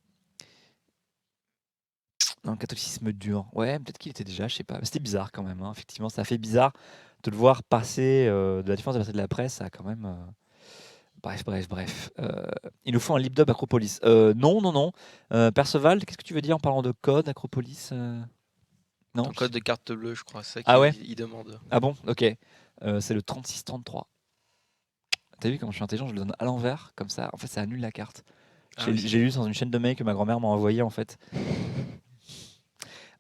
Dans le catholicisme dur. Ouais, peut-être qu'il était déjà, je sais pas. C'était bizarre quand même, hein. Effectivement, ça fait bizarre de le voir passer de la défense de la liberté de la presse à quand même. Bref. Il nous faut un lip-dub Acropolis. Non, non, non. Perceval, qu'est-ce que tu veux dire en parlant de code Acropolis? Non, Un code de carte bleue, je crois, c'est ça Ah ouais? qu'il demande. Ah bon? Ok. C'est le 3633. T'as vu comment je suis intelligent? Je le donne à l'envers, comme ça. En fait, ça annule la carte. Ah J'ai oui. j'ai lu dans une chaîne de mails que ma grand-mère m'a envoyé en fait.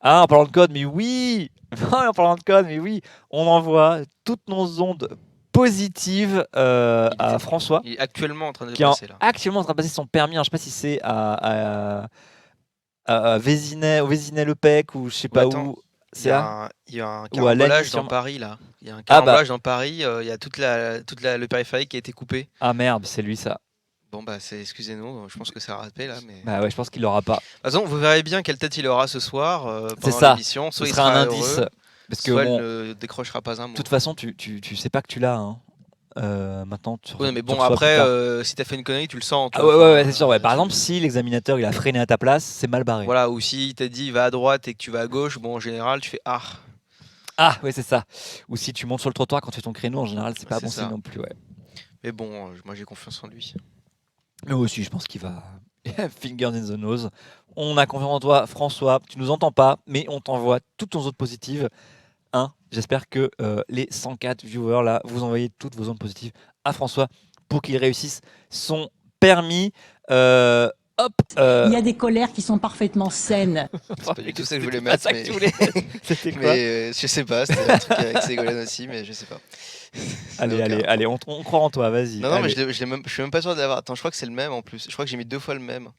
Ah, en parlant de code, mais oui! En parlant de code, mais oui! On envoie toutes nos ondes positives à François, Il est actuellement en train de le qui est passer là. actuellement en train de passer son permis. Alors, je sais pas si c'est à Vézinay, au Vézinay-le-Pec ou je sais Ouais, pas attends, où. C'est à il y a un ou à Lagny carambolage dans sur. Paris là. Il y a un Ah bah, carambolage dans Paris, il y a le périphérique qui a été coupé. ah merde, c'est lui ça. Bon bah excusez-nous, je pense que c'est raté là, mais. Bah ouais, je pense qu'il l'aura pas. De toute façon, vous verrez bien quelle tête il aura ce soir C'est pendant ça. l'émission. Ce Soit il sera un sera indice. heureux, Parce que soit il bon, ne décrochera pas un de mot. toute façon, tu sais pas que tu l'as, hein. Maintenant, Oui, mais tu bon, reçois plus après, tard. si t'as fait une connerie, tu le sens, Ah toi. ouais, Enfin, ouais, c'est sûr. Ouais. Par tu- exemple, si l'examinateur il a freiné à ta place, c'est mal barré. Voilà, ou si t'a dit va à droite et que tu vas à gauche, bon, en général, tu fais ah, Ah, ouais, c'est ça. Ou si tu montes sur le trottoir quand tu fais ton créneau, en général, c'est pas c'est bon signe ça. non plus, ouais. Mais bon, moi j'ai confiance en lui. Mais moi aussi, je pense qu'il va. Fingers in the nose. On a confiance en toi, François. Tu nous entends pas, mais on t'envoie toutes nos autres positives. J'espère que les 104 viewers là, vous envoyez toutes vos ondes positives à François pour qu'il réussisse son permis. Hop. Il y a des colères qui sont parfaitement saines. C'est pas du tout ça que je voulais C'était pas mettre, ça que mais, tu voulais. C'était quoi? mais je sais pas, c'était un truc avec Ségolène aussi, mais je sais pas. Ça n'a aucun rapport. Allez, on croit en toi, vas-y. Non, mais allez. je suis même pas sûr de l'avoir. Attends, je crois que c'est le même en plus. Je crois que j'ai mis 2 fois le même.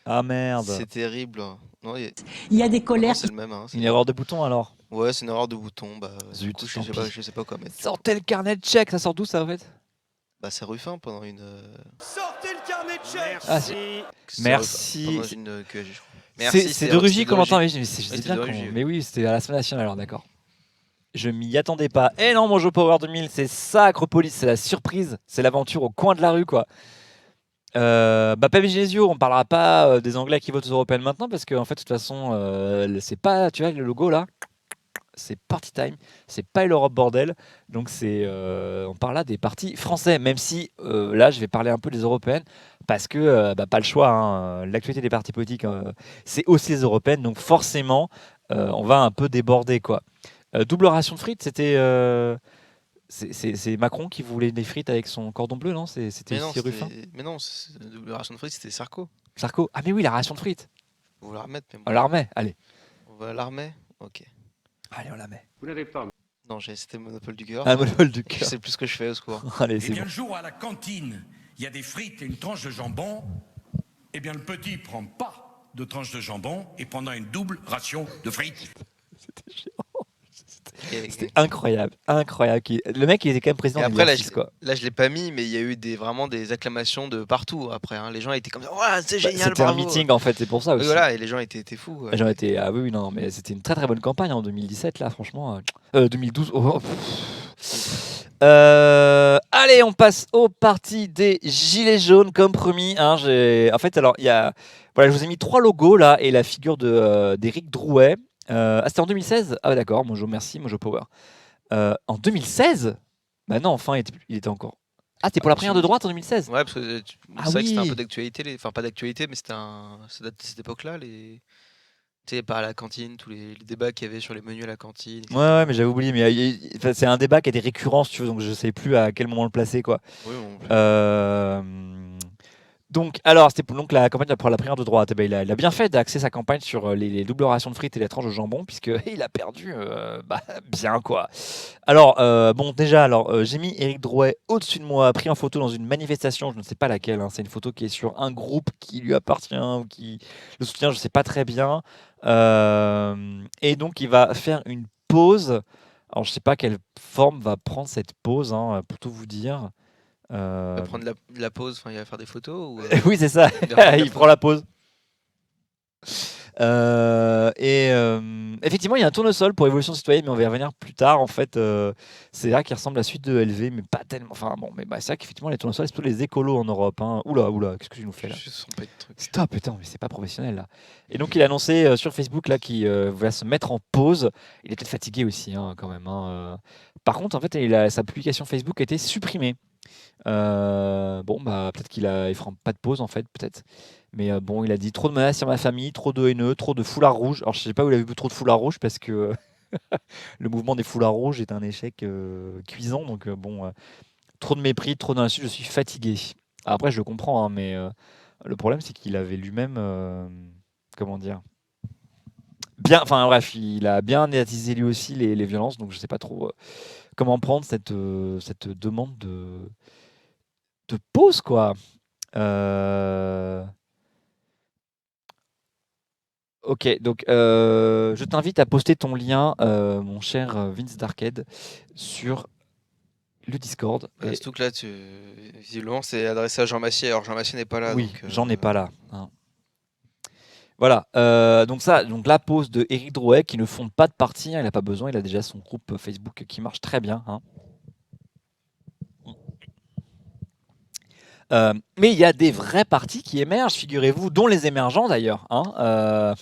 Ah merde. C'est terrible. Non, Il y a des non, colères c'est le même. Hein, Une erreur de bouton alors. Ouais, c'est une erreur de bouton. Bah, du Zut, coup, tant pis. je sais pas quoi mettre. Sortez le carnet de chèques, ça sort d'où ça en fait? Bah, c'est Ruffin pendant une. Sortez le carnet de chèques. Ah, C'est Merci. Pendant une QSG, je crois. Merci, C'est de Rugy qu'on entend, de mais je Rugy. sais c'était bien de qu'on- Rugy, oui. Mais oui, c'était à la semaine nationale alors, d'accord. Je m'y attendais pas. Eh non, mon jeu Power 2000, c'est ça, Acropolis, c'est la surprise, c'est l'aventure au coin de la rue, quoi. Pep Genesio, on parlera pas des Anglais qui votent aux européennes maintenant parce que en fait, de toute façon, c'est pas, tu vois, le logo là, c'est Party Time, c'est pas l'Europe bordel, donc on parle là des partis français, même si là, je vais parler un peu des européennes parce que pas le choix, hein, l'actualité des partis politiques, c'est aussi les européennes, donc forcément, on va un peu déborder, quoi. Double ration de frites, c'était. C'est Macron qui voulait des frites avec son cordon bleu, non? C'était Mais non, aussi Ruffin? mais non, la ration de frites, c'était Sarko. Sarko? Ah mais oui, la ration de frites. On va la remettre, mais On bon. la remet, allez. On va la remettre. Ok. Allez, on la met. Non, c'était Monopole du cœur. Un monopole du Je cœur. sais plus ce que je fais, au secours. Allez, Eh c'est bien, bon. le jour à la cantine, il y a des frites et une tranche de jambon, eh bien le petit prend pas de tranche de jambon et prendra une double ration de frites. C'était chiant. C'était incroyable. Le mec, il était quand même Et président de après, là, l'exercice, quoi. là, je l'ai pas mis, mais il y a eu vraiment des acclamations de partout après. Hein. Les gens étaient comme ça, ouais, c'est Bah, génial, c'était un bravo. meeting, en fait, c'est pour ça Oui, aussi. voilà, et les gens étaient fous. J'en étais, ah oui, non, mais c'était une très très bonne campagne en 2017, là, franchement. 2012. Oh, allez, on passe aux parties des gilets jaunes, comme promis. Hein, en fait, alors, voilà, je vous ai mis 3 logos là et la figure d'Éric Drouet. C'était en 2016. Ah, ouais, d'accord, Mojo, merci, Mojo Power. En 2016. Bah non, enfin, il était encore. Ah, c'était pour la primaire de droite en 2016. Ouais, parce que c'est Ah vrai que c'était un oui. peu d'actualité. Enfin, pas d'actualité, mais ça date de cette époque-là. Tu sais, par la cantine, tous les débats qu'il y avait sur les menus à la cantine, Ouais, etc. ouais, mais j'avais oublié. Mais enfin, c'est un débat qui a des récurrences, tu veux, donc je sais plus à quel moment le placer, quoi. Oui, non plus. Euh, Donc, alors, c'était donc la campagne pour la primaire de droite. Eh ben, il a bien fait d'axer sa campagne sur les doubles rations de frites et les tranches de jambon, puisque il a perdu bien, quoi. Alors, bon, déjà, j'ai mis Éric Drouet au-dessus de moi, pris en photo dans une manifestation, je ne sais pas laquelle, hein, c'est une photo qui est sur un groupe qui lui appartient ou qui le soutient, je ne sais pas très bien. Et donc, il va faire une pause. Alors, je ne sais pas quelle forme va prendre cette pause, hein, pour tout vous dire. Il va Euh, prendre la pause, enfin, il va faire des photos ou oui, c'est ça. il va prendre la Il pause. prend la pause. Effectivement, il y a un tournesol pour Évolution Citoyenne, mais on va y revenir plus tard. En fait, c'est là qui ressemble à la suite de LV, mais pas tellement. Enfin, bon, mais c'est vrai qu'effectivement, les tournesols, c'est plutôt les écolos en Europe. Hein. Oula, qu'est-ce que tu nous fais là? Je sens pas de trucs. Stop, putain, mais c'est pas professionnel là. Et donc, il a annoncé sur Facebook là qu'il va se mettre en pause. Il est peut-être fatigué aussi, hein, quand même. Hein. Par contre, en fait, sa publication Facebook a été supprimée. Bon, bah, peut-être il fera pas de pause en fait, peut-être. Mais bon, il a dit trop de menaces sur ma famille, trop de haineux, trop de foulards rouges. Alors, je sais pas où il a vu trop de foulards rouges parce que le mouvement des foulards rouges est un échec cuisant. Donc, bon, trop de mépris, trop d'insultes, je suis fatigué. Après, je le comprends, hein, mais le problème, c'est qu'il avait lui-même. Comment dire? Bien, enfin bref, il a bien attisé lui aussi les violences, donc je sais pas trop comment prendre cette demande de pause, quoi. Euh, Ok, donc je t'invite à poster ton lien, mon cher Vince Darkhead, sur le Discord. Et Surtout que là, visiblement, c'est adressé à Jean Massier. Alors, Jean Massier n'est pas là. oui, Donc, j'en ai pas là. Hein. Voilà, donc la pause de Éric Drouet qui ne fonde pas de parti, hein, il n'a pas besoin, il a déjà son groupe Facebook qui marche très bien. Hein. Mais il y a des vrais partis qui émergent, figurez-vous, dont les émergents d'ailleurs. Hein.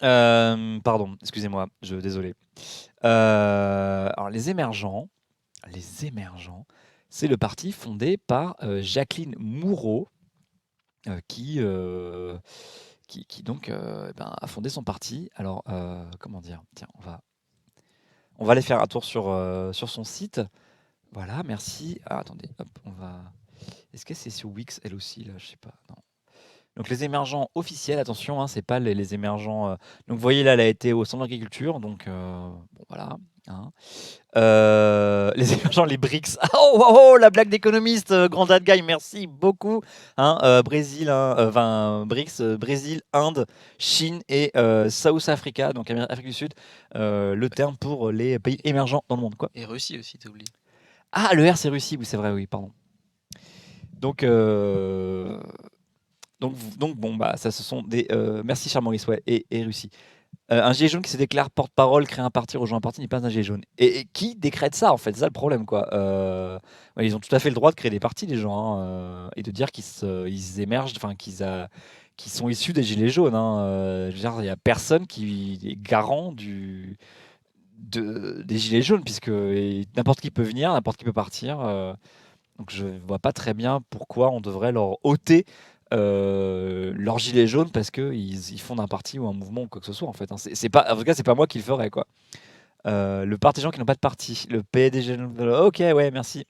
Pardon, excusez-moi, désolé. Alors les émergents, c'est le parti fondé par Jacqueline Moureau, qui donc a fondé son parti. Alors comment dire? Tiens, on va aller faire un tour sur son site. Voilà, merci. Ah, attendez, hop, on va. Est-ce que c'est sur Wix elle aussi là? Je sais pas. Non. Donc les émergents officiels, attention, hein, c'est pas les émergents. Donc vous voyez là, elle a été au centre d'agriculture, donc bon voilà. Hein. Les émergents, les BRICS. Ah, la blague d'économiste, grand dad guy, merci beaucoup. Hein, Brésil, BRICS, Brésil, Inde, Chine et South Africa, donc Afrique du Sud, le terme pour les pays émergents dans le monde, quoi. Et Russie aussi, t'as oublié. Ah, le R c'est Russie, oui c'est vrai, oui, pardon. Donc bon, bah, ça, ce sont des. Merci, cher Maurice, ouais, et Russie. Un gilet jaune qui se déclare porte-parole, crée un parti, rejoint un parti, n'est pas un gilet jaune. Et qui décrète ça, en fait? C'est ça le problème, quoi. Ouais, ils ont tout à fait le droit de créer des partis, les gens, hein, et de dire ils émergent, enfin, qu'ils sont issus des gilets jaunes. Hein. Je veux dire, il n'y a personne qui est garant des gilets jaunes, puisque n'importe qui peut venir, n'importe qui peut partir. Donc je ne vois pas très bien pourquoi on devrait leur ôter leur gilet jaune parce qu'ils fondent un parti ou un mouvement ou quoi que ce soit en fait. Hein. C'est pas, en tout cas, c'est pas moi qui le ferais quoi. Le parti des gens qui n'ont pas de parti, le PDG. Ok, ouais, merci.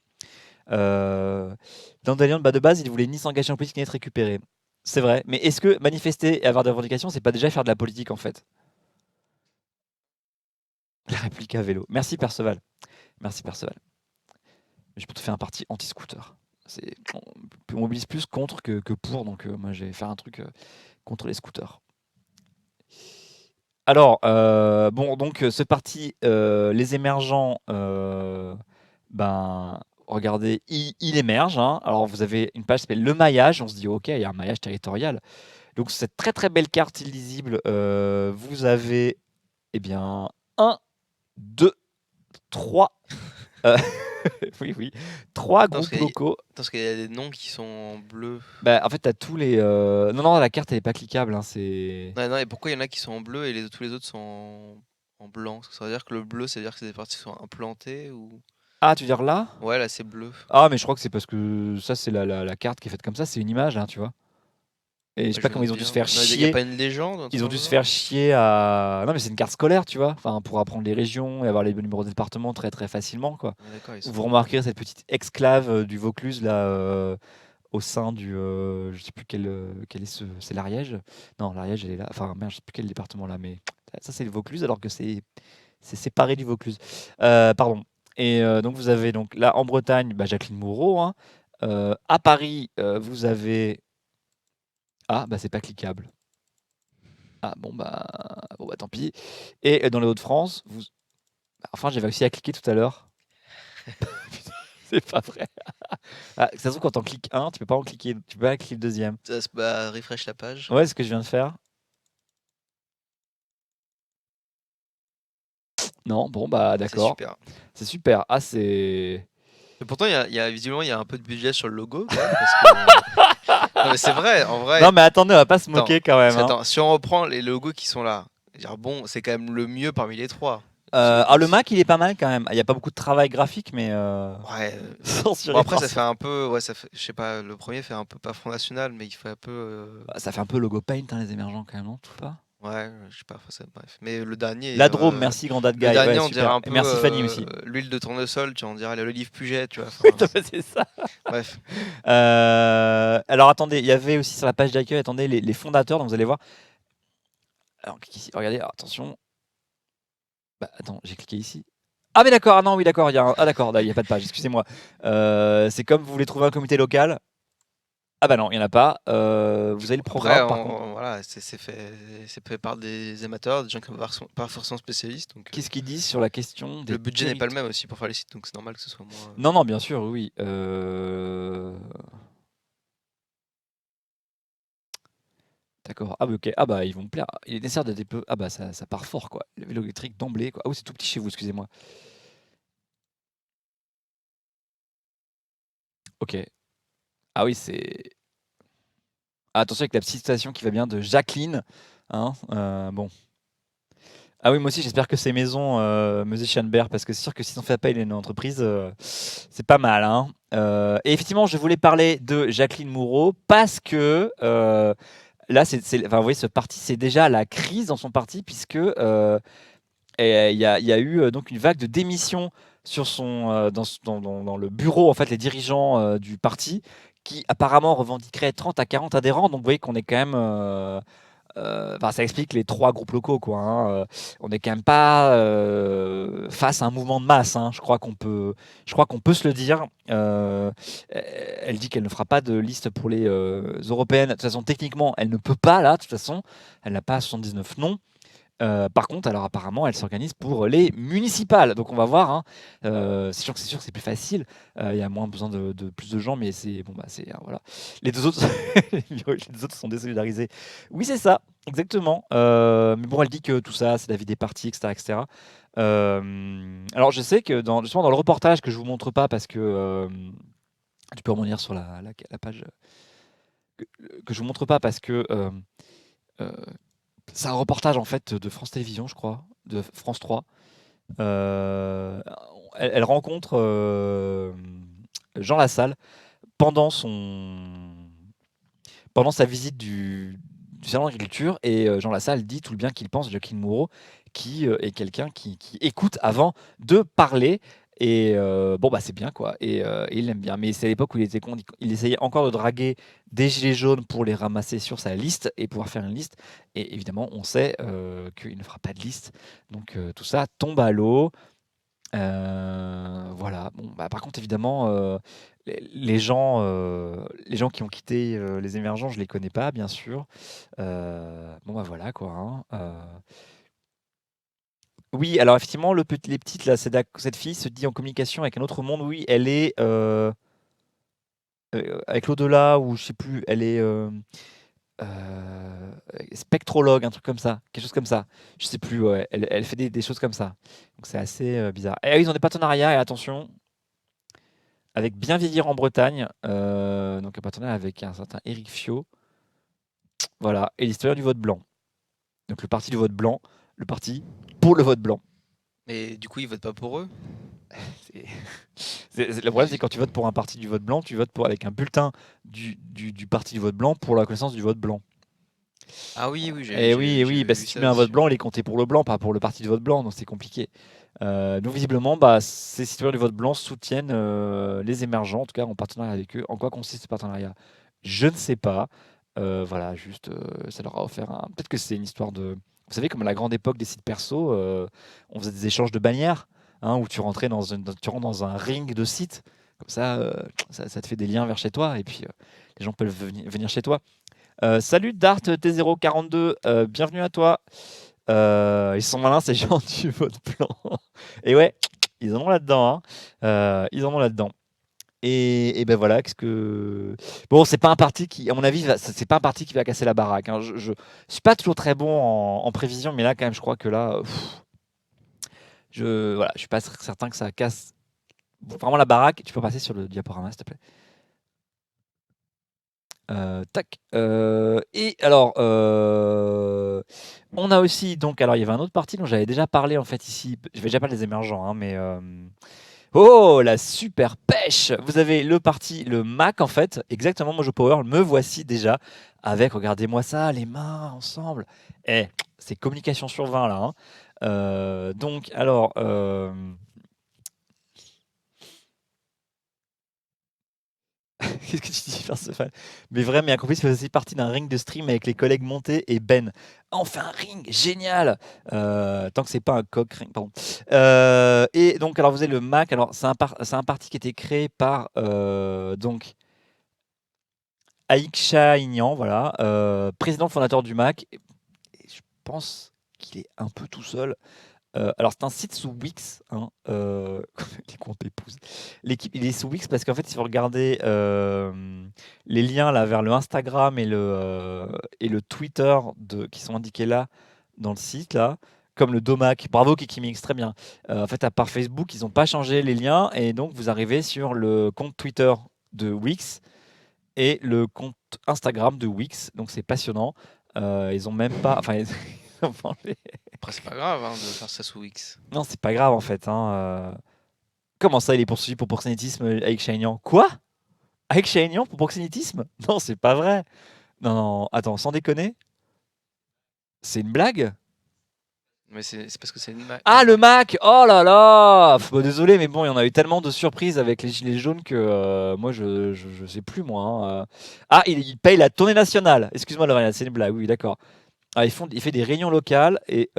Dandelion, de base, il voulait ni s'engager en politique ni être récupéré. C'est vrai, mais est-ce que manifester et avoir des revendications, c'est pas déjà faire de la politique en fait? La réplique à vélo. Merci Perceval. Merci Perceval. Je peux te faire un parti anti-scooter. on mobilise plus contre que pour, donc moi je vais faire un truc contre les scooters. Alors, bon, donc ce parti, les émergents, ben, regardez, il émerge, hein. Alors, vous avez une page qui s'appelle le maillage. On se dit, ok, il y a un maillage territorial. Donc, cette très très belle carte illisible, vous avez, eh bien, 1, 2, 3. Oui, oui, 3 Attends, groupes locaux. Parce qu'il y a des noms qui sont en bleu. Bah, en fait, tu as tous les. Non, la carte, elle n'est pas cliquable, hein, c'est. Non, et pourquoi il y en a qui sont en bleu et tous les autres sont en blanc? Ça veut dire que le bleu, ça veut dire que c'est des parties qui sont implantées ou... Ah, tu veux dire là? Ouais, là, c'est bleu. Ah, mais je crois que c'est parce que ça, c'est la carte qui est faite comme ça, c'est une image, hein, tu vois. Et je sais pas Je comment me ils ont dû bien. se faire Il n'y a chier. pas une légende? Ils ont dû se faire chier à. Non, mais c'est une carte scolaire, tu vois. Enfin, pour apprendre les régions et avoir les numéros de département très très facilement, quoi. D'accord, Vous remarquerez cette petite exclave du Vaucluse là au sein du. Je sais plus quel est ce. C'est l'Ariège. Non, l'Ariège elle est là. Enfin, merde, je sais plus quel département là, mais ça c'est le Vaucluse alors que c'est séparé du Vaucluse. Pardon. Et donc vous avez donc là en Bretagne, Jacqueline Moreau, hein. À Paris, vous avez. Ah, c'est pas cliquable. Ah, bon, tant pis. Et dans les Hauts-de-France, enfin, j'avais réussi à cliquer tout à l'heure. Putain, c'est pas vrai. Ah, ça se trouve, quand on clique un, tu peux pas en cliquer, tu peux pas cliquer le deuxième. Refresh la page. Ouais, c'est ce que je viens de faire. Non, bon, C'est d'accord. super. C'est super. Ah, c'est. Mais pourtant, visiblement, il y a un peu de budget sur le logo, quand même, parce que... Non, mais c'est vrai, en vrai. Non, mais attendez, on va pas se Attends, moquer quand même. Hein. Attends, si on reprend les logos qui sont là, dire, bon, c'est quand même le mieux parmi les trois. Le Mac, il est pas mal quand même. Il n'y a pas beaucoup de travail graphique, mais. Ouais. Censuré Bon, après, par ça fait un peu. Ouais, ça fait, je sais pas, le premier fait un peu pas Front National, mais il fait un peu. Ça fait un peu logo Paint, hein, les émergents quand même, non? Tout pas? Ouais, je sais pas, bref. Mais le dernier. La Drôme, merci Grandad Guy. Le dernier, Ouais, on super. dirait un peu. Et merci Fanny aussi. L'huile de tournesol, on dirait l'olive Puget, tu vois. Oui, c'est ça. Bref. Alors attendez, il y avait aussi sur la page d'accueil, attendez, les fondateurs, donc vous allez voir. Alors, cliquez ici. Regardez, alors, attention. Attends, j'ai cliqué ici. Ah mais d'accord, ah non, oui d'accord, il y a ah d'accord, il n'y a pas de page, excusez-moi. C'est comme vous voulez trouver un comité local. Ah bah non, il n'y en a pas. Vous avez le programme Après, par contre. voilà, c'est fait par des amateurs, des gens qui ne sont pas forcément spécialistes. Donc, Qu'est-ce qu'ils disent sur la question des le budget n'est pas le même aussi pour faire les sites, donc c'est normal que ce soit moins. Non, bien sûr, oui. D'accord. Ah, ok. Ah, ils vont me plaire. Il est nécessaire d'être peu. Ah, ça part fort, quoi. Le vélo électrique d'emblée, quoi. Ah, oui, c'est tout petit chez vous, excusez-moi. Ok. Ah, oui, c'est. Ah, attention avec la petite citation qui va bien de Jacqueline. Hein, bon. Ah, oui, moi aussi, j'espère que c'est maison, Musée Schanberg, parce que c'est sûr que si on fait appel à une entreprise, c'est pas mal. Hein. Et effectivement, je voulais parler de Jacqueline Moureau parce que. Là, enfin, vous voyez, ce parti, c'est déjà la crise dans son parti, puisque il y a eu donc une vague de démissions sur dans le bureau, en fait, les dirigeants du parti, qui apparemment revendiqueraient 30 à 40 adhérents. Donc, vous voyez qu'on est quand même. Ça explique les 3 groupes locaux, quoi. Hein. On n'est quand même pas face à un mouvement de masse. Hein. Je crois qu'on peut se le dire. Elle dit qu'elle ne fera pas de liste pour les européennes. De toute façon, techniquement, elle ne peut pas là. De toute façon, elle n'a pas 79 noms. Par contre, alors apparemment, elle s'organise pour les municipales. Donc on va voir. Hein. C'est sûr que c'est plus facile. Il y a moins besoin de plus de gens, mais c'est bon. Voilà. Les deux autres, les deux autres sont désolidarisés. Oui, c'est ça, exactement. Mais bon, elle dit que tout ça, c'est la vie des partis, etc., etc. Alors je sais que justement dans le reportage que je vous montre pas parce que tu peux revenir sur la page que je vous montre pas parce que c'est un reportage en fait de France Télévisions, je crois, de France 3. Elle rencontre Jean Lassalle pendant sa visite du salon d'agriculture et Jean Lassalle dit tout le bien qu'il pense de Jacqueline Moureau, qui est quelqu'un qui écoute avant de parler. Et c'est bien quoi. Et il l'aime bien. Mais c'est à l'époque où il était con. Il essayait encore de draguer des gilets jaunes pour les ramasser sur sa liste et pouvoir faire une liste. Et évidemment, on sait qu'il ne fera pas de liste. Donc tout ça tombe à l'eau. Voilà. Bon, bah, par contre, évidemment, les gens qui ont quitté les émergents, je les connais pas, bien sûr. Bon, bah voilà, quoi. Hein. Oui, alors effectivement, les petites, là, cette fille se dit en communication avec un autre monde. Oui, elle est avec l'au-delà, ou je sais plus, elle est spectrologue, un truc comme ça, quelque chose comme ça. Je sais plus, ouais, elle fait des choses comme ça. Donc c'est assez bizarre. Et ils ont des partenariats, et attention, avec Bien vieillir en Bretagne, donc un partenariat avec un certain Éric Fio, voilà, et l'histoire du vote blanc. Donc le parti du vote blanc, le parti pour le vote blanc. Mais du coup, ils votent pas pour eux. C'est- le problème, c'est quand tu votes pour un parti du vote blanc, tu votes avec un bulletin du parti du vote blanc pour la connaissance du vote blanc. Ah oui, oui, Et oui, j'avais si vu tu ça mets un vote aussi. blanc, il est compté pour le blanc, pas pour le parti du vote blanc, donc c'est compliqué. Donc visiblement, bah, ces citoyens du vote blanc soutiennent les émergents, en tout cas en partenariat avec eux. En quoi consiste ce partenariat? Je ne sais pas. Voilà, juste, ça leur a offert un. Peut-être que c'est une histoire de. Vous savez, comme à la grande époque des sites perso, on faisait des échanges de bannières, hein, où tu rentrais tu rentres dans un ring de sites. Comme ça te fait des liens vers chez toi, et puis les gens peuvent venir chez toi. Salut Dart T042, bienvenue à toi. Ils sont malins, ces gens du vote blanc. Et ouais, ils en ont là-dedans. Hein. Ils en ont là-dedans. Et ben voilà, qu'est-ce que. Bon, c'est pas un parti qui, à mon avis, c'est pas un parti qui va casser la baraque. Hein. Je suis pas toujours très bon en prévision, mais là, quand même, je crois que là, voilà, je suis pas certain que ça casse vraiment la baraque. Tu peux passer sur le diaporama, s'il te plaît. Tac. Et alors, on a aussi, donc, alors il y avait un autre parti dont j'avais déjà parlé en fait ici. Je vais déjà parler des émergents, hein, mais oh la super pêche! Vous avez le parti, le MAC en fait, exactement. Mojo Power, me voici déjà avec. Regardez-moi ça, les mains ensemble. Eh, c'est communication sur 20 là. Hein. Donc, alors. Qu'est-ce que tu dis, Perceval? Mais vrai, mais Acropolis fait aussi partie d'un ring de stream avec les collègues Monté et Ben. Ah, on fait un ring, génial! Tant que c'est pas un coq ring, pardon. Et donc, alors vous avez le MAC. Alors, c'est un parti qui a été créé par donc Aïcha Ignan, voilà, président fondateur du MAC. Et je pense qu'il est un peu tout seul. Alors c'est un site sous Wix, hein, les comptes épouses. L'équipe, il est sous Wix parce qu'en fait, si vous regardez les liens là vers le Instagram et le Twitter qui sont indiqués là dans le site là, comme le Domac, bravo Kikimix, très bien. En fait, à part Facebook, ils n'ont pas changé les liens et donc vous arrivez sur le compte Twitter de Wix et le compte Instagram de Wix. Donc c'est passionnant. Ils ont même pas, enfin, ils ont enlevé. Après, c'est pas grave hein, de faire ça sous X. Non, c'est pas grave en fait. Hein. Comment ça, il est poursuivi pour proxénétisme avec Shainian? Quoi? Avec Shainian pour proxénétisme? Non, c'est pas vrai. Non, non, attends, sans déconner. C'est une blague? Mais c'est parce que c'est une Mac. Ah, le Mac! Oh là là! Bon, désolé, mais bon, il y en a eu tellement de surprises avec les gilets jaunes que moi, je sais plus, moi. Hein. Ah, il paye la tournée nationale. Excuse-moi, Lorena, c'est une blague. Oui, d'accord. Ah, il fait des réunions locales et.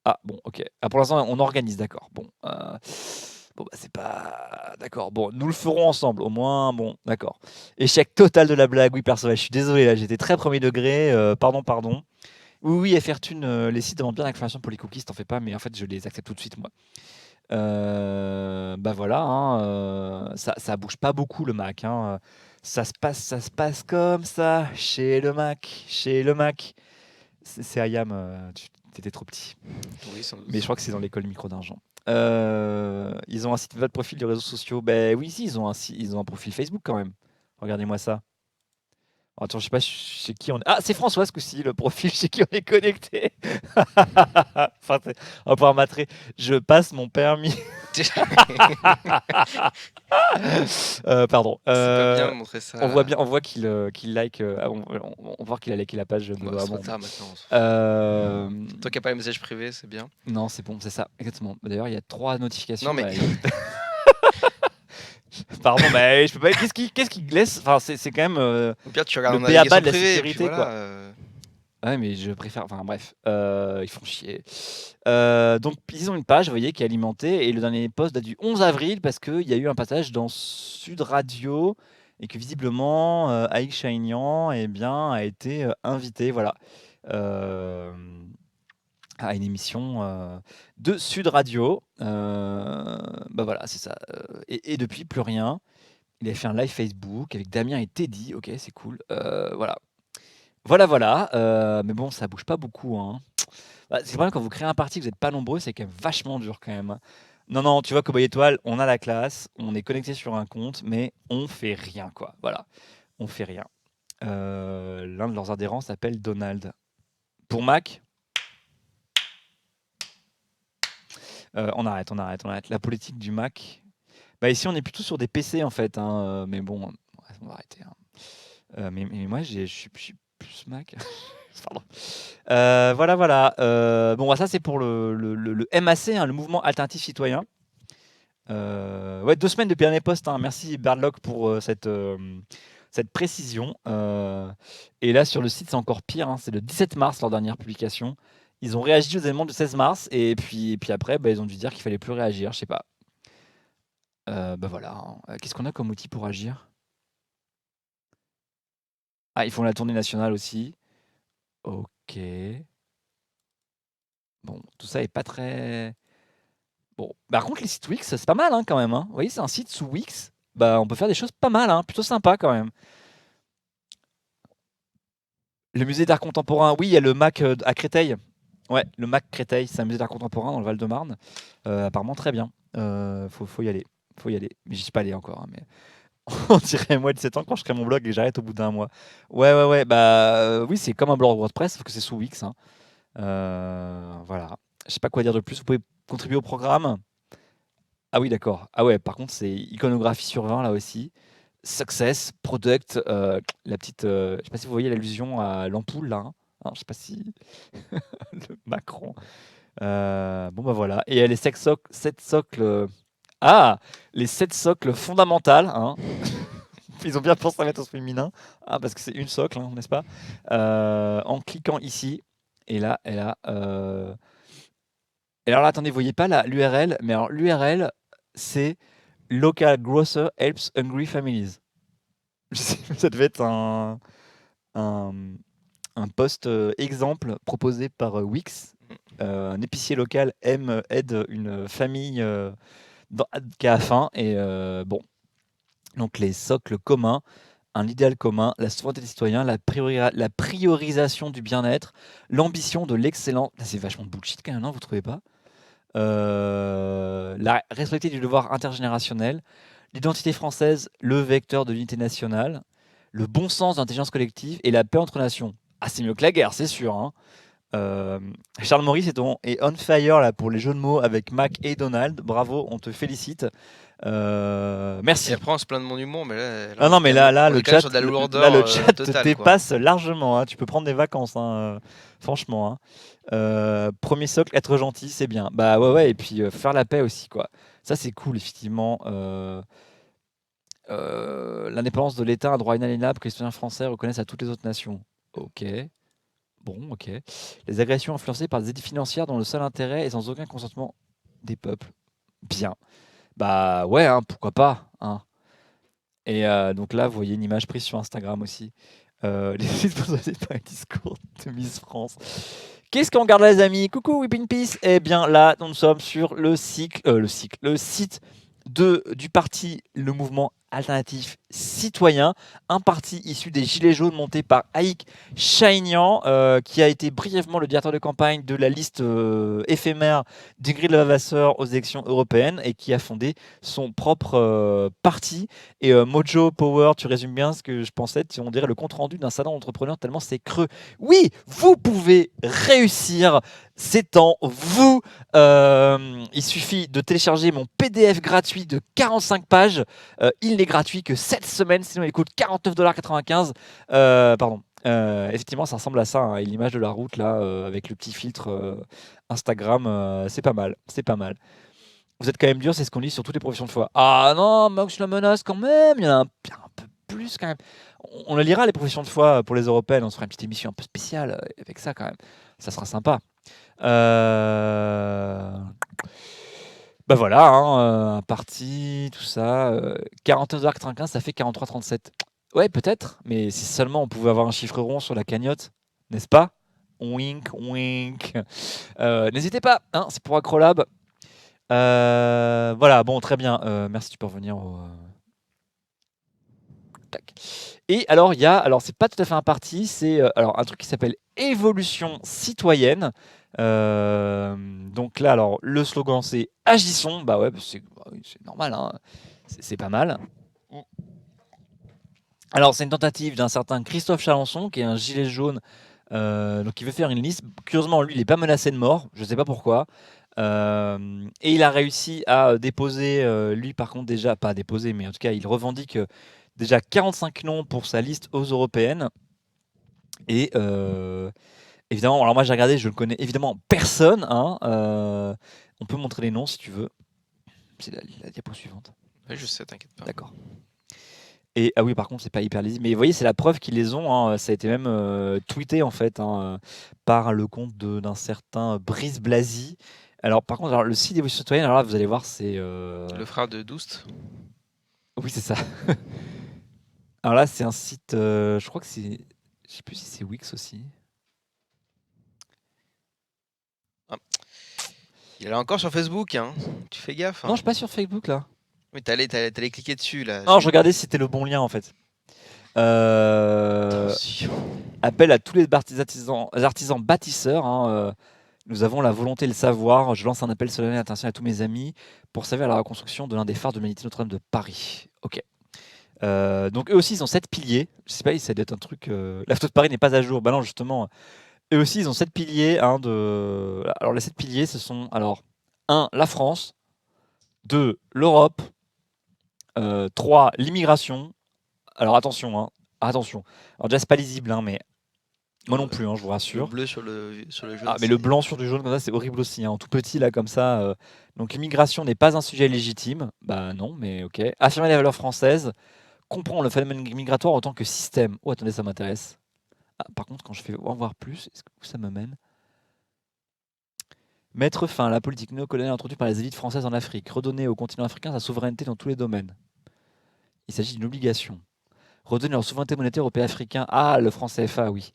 Ah, bon, ok. Ah, pour l'instant, on organise, d'accord. Bon. Bon, bah, c'est pas. D'accord. Bon, nous le ferons ensemble, au moins. Bon, d'accord. Échec total de la blague. Oui, perso, je suis désolé, là, j'étais très premier degré. Pardon, pardon. Oui, oui, FRTune, les sites demandent bien l'information pour les cookies, t'en fais pas, mais en fait, je les accepte tout de suite, moi. Bah voilà, hein, ça bouge pas beaucoup le Mac. Hein. Ça se passe comme ça chez le Mac, chez le Mac. C'est Ayam, tu étais trop petit. Oui, sans doute. Mais je crois que c'est dans l'école micro d'argent. Ils ont un site, votre profil de réseaux sociaux. Ben oui, si, ils ont un profil Facebook quand même. Regardez-moi ça. Attends, je sais pas chez qui on est. Ah, c'est François ce coup-ci, le profil chez qui on est connecté. Enfin, on va pouvoir matrer. Je passe mon permis. Pardon. C'est pas bien de montrer ça. On voit qu'il like. On voit qu'il a liké la page de Bon, Benoît c'est trop Hamon. tard maintenant. Euh, Toi qui n'as pas les messages privés, c'est bien. Non, c'est bon, c'est ça, exactement. D'ailleurs, il y a 3 notifications. Non, mais- Pardon, mais je peux pas. Qu'est-ce qui glisse? Enfin, c'est quand même Ou bien tu le regardes en b.a.-ba navigation de la privée. Et sécurité, puis voilà, quoi. Ouais, mais je préfère. Enfin bref, ils font chier. Donc ils ont une page, vous voyez, qui est alimentée et le dernier post date du 11 avril parce qu'il y a eu un passage dans Sud Radio et que visiblement, Aïk Chahinian eh bien, a été, invité, voilà, hem, à une émission, de Sud Radio. Bah, voilà, c'est ça, et depuis plus rien. Il avait fait un live Facebook avec Damien et Teddy. OK, c'est cool, voilà. Voilà, voilà, mais bon, ça bouge pas beaucoup, hein. Bah, c'est le problème quand vous créez un parti, que vous êtes pas nombreux, c'est quand même vachement dur quand même, hein. Non, non, tu vois, Cowboy Étoile, on a la classe, on est connecté sur un compte, mais on fait rien, quoi. Voilà, on fait rien. L'un de leurs adhérents s'appelle Donald. Pour Mac, on arrête, on arrête, on arrête. La politique du Mac. Bah ici, on est plutôt sur des PC en fait, hein, mais bon, ouais, on va arrêter, hein. Mais moi, je suis plus Mac. Pardon. Voilà, voilà. Bon, bah, ça, c'est pour le MAC, hein, le mouvement alternatif citoyen. Ouais, 2 semaines depuis dernier post, hein. Merci Berdlock pour cette précision. Et là, sur le site, c'est encore pire, hein. C'est le 17 mars, leur dernière publication. Ils ont réagi aux éléments du 16 mars, et puis après, bah, ils ont dû dire qu'il fallait plus réagir, je sais pas. Bah voilà, hein. Qu'est-ce qu'on a comme outil pour agir? Ah, ils font la tournée nationale aussi. OK. Bon, tout ça est pas très bon. Par contre, les sites Wix, c'est pas mal, hein, quand même, hein. Vous voyez, c'est un site sous Wix, bah, on peut faire des choses pas mal, hein, plutôt sympa quand même. Le musée d'art contemporain, oui, il y a le MAC, à Créteil. Ouais, le MAC Créteil, c'est un musée d'art contemporain dans le Val-de-Marne. Apparemment très bien. Faut y aller, faut y aller. Mais j'y suis pas allé encore, hein, mais on dirait moi de 7 ans quand je crée mon blog et j'arrête au bout d'un mois. Ouais, ouais, ouais, bah, oui, c'est comme un blog WordPress, sauf que c'est sous Wix, hein. Voilà. Je sais pas quoi dire de plus. Vous pouvez contribuer au programme. Ah oui, d'accord. Ah ouais, par contre, c'est iconographie sur 20 là aussi. Success, product, la petite, je sais pas si vous voyez l'allusion à l'ampoule là, hein. Hein, je sais pas si le Macron. Bon bah voilà. Et il y a les 7 socles. Ah, les 7 socles fondamentales, hein. Ils ont bien pensé à mettre au féminin. Ah, parce que c'est une socle, hein, n'est-ce pas? En cliquant ici, et là, elle a. Et alors là, attendez, vous voyez pas l'URL, mais alors l'URL, c'est Local Grocer Helps Hungry Families. Je sais, ça devait être un, un post exemple proposé par Wix. Un épicier local aide une famille qui a faim. Et bon, donc les socles communs, un idéal commun, la souveraineté des citoyens, la priorisation du bien-être, l'ambition de l'excellence. Ah, c'est vachement bullshit quand même, non, vous trouvez pas? La responsabilité du devoir intergénérationnel, l'identité française, le vecteur de l'unité nationale, le bon sens de l'intelligence collective et la paix entre nations. Ah, c'est mieux que la guerre, c'est sûr, hein. Euh, Charles Maurice est on fire là, pour les jeux de mots avec Mac et Donald. Bravo, on te félicite. Et Merci. après, on se plaint de mon humour, mais là, Ah non, mais là, on le est quand même chat, sur de la là, lourdeur le chat te totale, quoi. dépasse largement, hein. Tu peux prendre des vacances, hein, franchement, hein. Premier socle, être gentil, c'est bien. Bah ouais, ouais, et puis faire la paix aussi, quoi. Ça, c'est cool, effectivement. L'indépendance de l'État, un droit inaliénable que les citoyens français reconnaissent à toutes les autres nations. Ok. Bon, ok. Les agressions influencées par des aides financières dont le seul intérêt est sans aucun consentement des peuples. Bien. Bah ouais, hein, pourquoi pas, hein. Et donc là, vous voyez une image prise sur Instagram aussi. Les sites sponsorisés par les discours de Miss France. Qu'est-ce qu'on regarde là, les amis? Coucou, Whip in Peace. Eh bien là, nous sommes sur le site du parti Le Mouvement Alternatif Citoyen, un parti issu des Gilets jaunes monté par Aïk Chahinian, qui a été brièvement le directeur de campagne de la liste éphémère d'Ingrid Levavasseur aux élections européennes et qui a fondé son propre parti. Et Mojo Power, tu résumes bien ce que je pensais, on dirait le compte-rendu d'un salon d'entrepreneur tellement c'est creux. Oui, vous pouvez réussir ces temps, vous. Il suffit de télécharger mon PDF gratuit de 45 pages. Il n'est gratuit que 7 semaines, sinon il coûte 49,95 $. Pardon. Effectivement, ça ressemble à ça, hein, et l'image de la route là, avec le petit filtre Instagram, c'est pas mal, c'est pas mal. Vous êtes quand même dur, c'est ce qu'on dit sur toutes les professions de foi. Ah non, Max la menace quand même, il y en a un peu plus quand même. On le lira les professions de foi pour les européennes. On se fera une petite émission un peu spéciale avec ça quand même. Ça sera sympa. Bah voilà, hein, un parti, tout ça. 41,95 $, ça fait 43,37 €. Ouais, peut-être, mais si seulement on pouvait avoir un chiffre rond sur la cagnotte, n'est-ce pas? Wink, wink. N'hésitez pas, hein, c'est pour Acrolab. Voilà, bon, très bien. Merci, tu peux revenir au. Tac. Et alors, alors c'est pas tout à fait un parti, c'est alors un truc qui s'appelle Évolution citoyenne. Donc là, alors le slogan c'est Agissons. Bah ouais, bah oui, c'est normal, hein. C'est pas mal. Alors c'est une tentative d'un certain Christophe Chalençon qui est un gilet jaune, donc il veut faire une liste. Curieusement, lui, il n'est pas menacé de mort, je ne sais pas pourquoi. Et il a réussi à déposer, lui par contre déjà, pas déposer, mais en tout cas il revendique déjà 45 noms pour sa liste aux européennes. Et évidemment, alors moi j'ai regardé, je ne connais évidemment personne, hein. On peut montrer les noms si tu veux. C'est la diapo suivante. Ouais, je sais, t'inquiète pas. D'accord. Et ah oui, par contre, c'est pas hyper lisible. Mais vous voyez, c'est la preuve qu'ils les ont, hein. Ça a été même tweeté en fait, hein, par le compte d'un certain Brice Blasi. Alors par contre, alors, le site d'évolution citoyenne, alors là, vous allez voir, c'est. Le frère de Doust. Oui, c'est ça. Alors là, c'est un site. Je crois que c'est. Je sais plus si c'est Wix aussi. Il est encore sur Facebook, hein. Tu fais gaffe. Hein. Non, je suis pas sur Facebook là. Oui, t'allais cliquer dessus là. Non, je regardais si c'était le bon lien en fait. Attention. Appel à tous les artisans bâtisseurs, hein. Nous avons la volonté et le savoir. Je lance un appel solennel attention à tous mes amis pour servir à la reconstruction de l'un des phares de l'humanité Notre-Dame de Paris. Ok. Donc eux aussi ils ont 7 piliers. Je sais pas, ça doit être un truc. La photo de Paris n'est pas à jour. Bah non, justement. Eux aussi ils ont 7 piliers. Alors les 7 piliers, ce sont alors 1. La France. 2. L'Europe. 3. L'immigration. Alors attention, hein. Attention. Alors déjà c'est pas lisible, hein, mais moi non plus, hein, je vous Le rassure. bleu sur le jaune. Ah, mais le blanc sur du jaune comme ça, c'est horrible aussi, hein, en tout petit là comme ça. Donc l'immigration n'est pas un sujet légitime. Bah non, mais ok. Affirmer les valeurs françaises, comprendre le phénomène migratoire en tant que système. Oh attendez, ça m'intéresse. Ah, par contre, quand je fais en voir plus, où ça me mène? Mettre fin à la politique néocoloniale introduite par les élites françaises en Afrique. Redonner au continent africain sa souveraineté dans tous les domaines. Il s'agit d'une obligation. Redonner leur souveraineté monétaire au pays africain. Ah, le franc CFA, oui.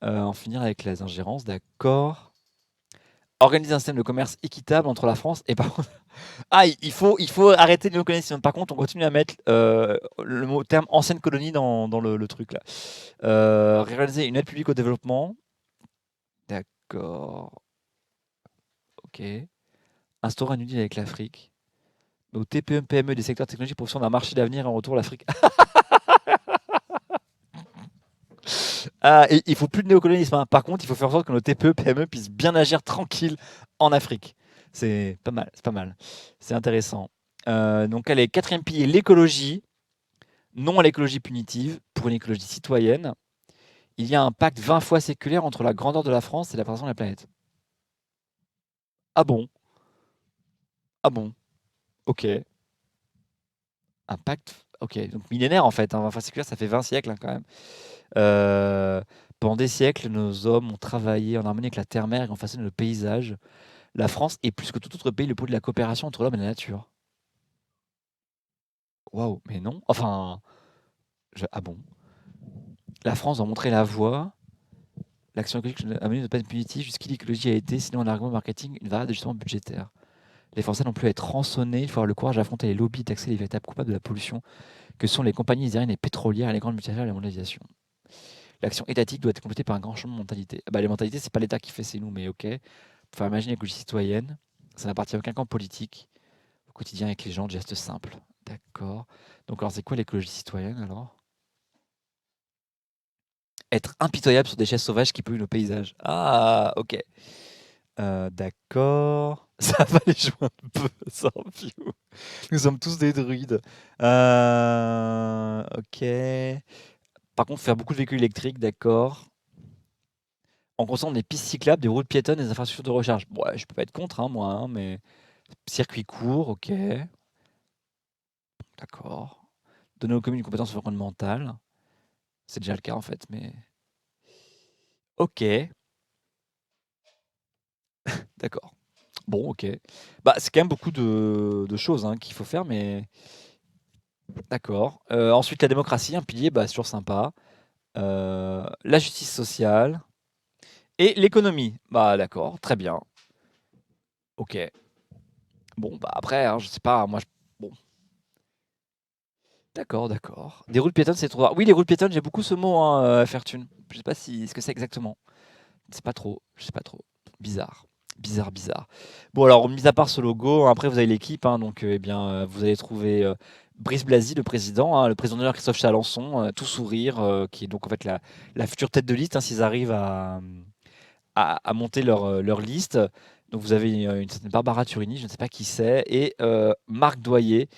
En finir avec les ingérences, d'accord. Organiser un système de commerce équitable entre la France et par contre... Ah, il faut arrêter de néocolonialisme. Par contre, on continue à mettre le terme ancienne colonie dans le truc là. Réaliser une aide publique au développement. D'accord. Ok. Instaurer un deal avec l'Afrique. Nos TPE, PME des secteurs technologiques professionnels d'un marché d'avenir en retour l'Afrique. Ah, et il faut plus de néocolonialisme, hein. Par contre, il faut faire en sorte que nos TPE, PME puissent bien agir tranquille en Afrique. C'est pas mal, c'est pas mal. C'est intéressant. Donc, allez, 4e pilier, l'écologie. Non à l'écologie punitive, pour une écologie citoyenne. Il y a un pacte 20 fois séculaire entre la grandeur de la France et la préservation de la planète. Ah bon? Ah bon? Ok. Un pacte, ok, donc millénaire en fait, hein, 20 fois séculaire, ça fait 20 siècles, hein, quand même. Pendant des siècles, nos hommes ont travaillé en harmonie avec la terre-mère et ont façonné le paysage. La France est plus que tout autre pays le pôle de la coopération entre l'homme et la nature. Waouh, mais non. Enfin, ah bon. La France doit montrer la voie. L'action écologique a mené de pas être punitive jusqu'à l'écologie a été, sinon un argument marketing, une variable d'ajustement budgétaire. Les Français n'ont plus à être rançonnés, il faut avoir le courage d'affronter les lobbies et taxer les véritables coupables de la pollution que sont les compagnies aériennes et pétrolières, les grandes multinationales et la mondialisation. L'action étatique doit être complétée par un grand changement de mentalité. Bah, les mentalités, c'est pas l'État qui fait, c'est nous, mais ok. Faut imaginer l'écologie citoyenne, ça n'appartient à aucun camp politique. Au quotidien avec les gens, de gestes simples. D'accord. Donc alors c'est quoi l'écologie citoyenne alors? Être impitoyable sur des chaises sauvages qui polluent nos paysages. Ah, ok. D'accord. Ça va les jouer un peu, sans view. Nous sommes tous des druides. Ok. Par contre, faire beaucoup de véhicules électriques, d'accord. En concentrant des pistes cyclables, des routes piétonnes et des infrastructures de recharge. Bon, ouais, je peux pas être contre, hein, moi, hein, mais circuit court, ok. D'accord. Donner aux communes une compétence environnementale. C'est déjà le cas en fait, mais... Ok, d'accord. Bon, ok. Bah, c'est quand même beaucoup de choses hein, qu'il faut faire, mais... D'accord. Ensuite, la démocratie, un pilier, bah, c'est toujours sympa. La justice sociale. Et l'économie. Bah, d'accord, très bien. Ok. Bon, bah après, hein, je sais pas, moi... Bon, d'accord, d'accord. Des routes piétonnes, c'est trop rare. Oui, les routes piétonnes, j'ai beaucoup ce mot, hein, Fairtune. Je sais pas ce que c'est exactement. Je sais pas trop, je sais pas trop. Bizarre. Bizarre, bizarre. Bon, alors, mis à part ce logo, après, vous avez l'équipe, hein, donc, eh bien, vous allez trouver Brice Blasi, le président, hein, le président d'honneur Christophe Chalençon, tout sourire, qui est donc, en fait, la future tête de liste, hein, s'ils arrivent à monter leur liste. Donc, vous avez une certaine Barbara Turini, je ne sais pas qui c'est, et Marc Doyer,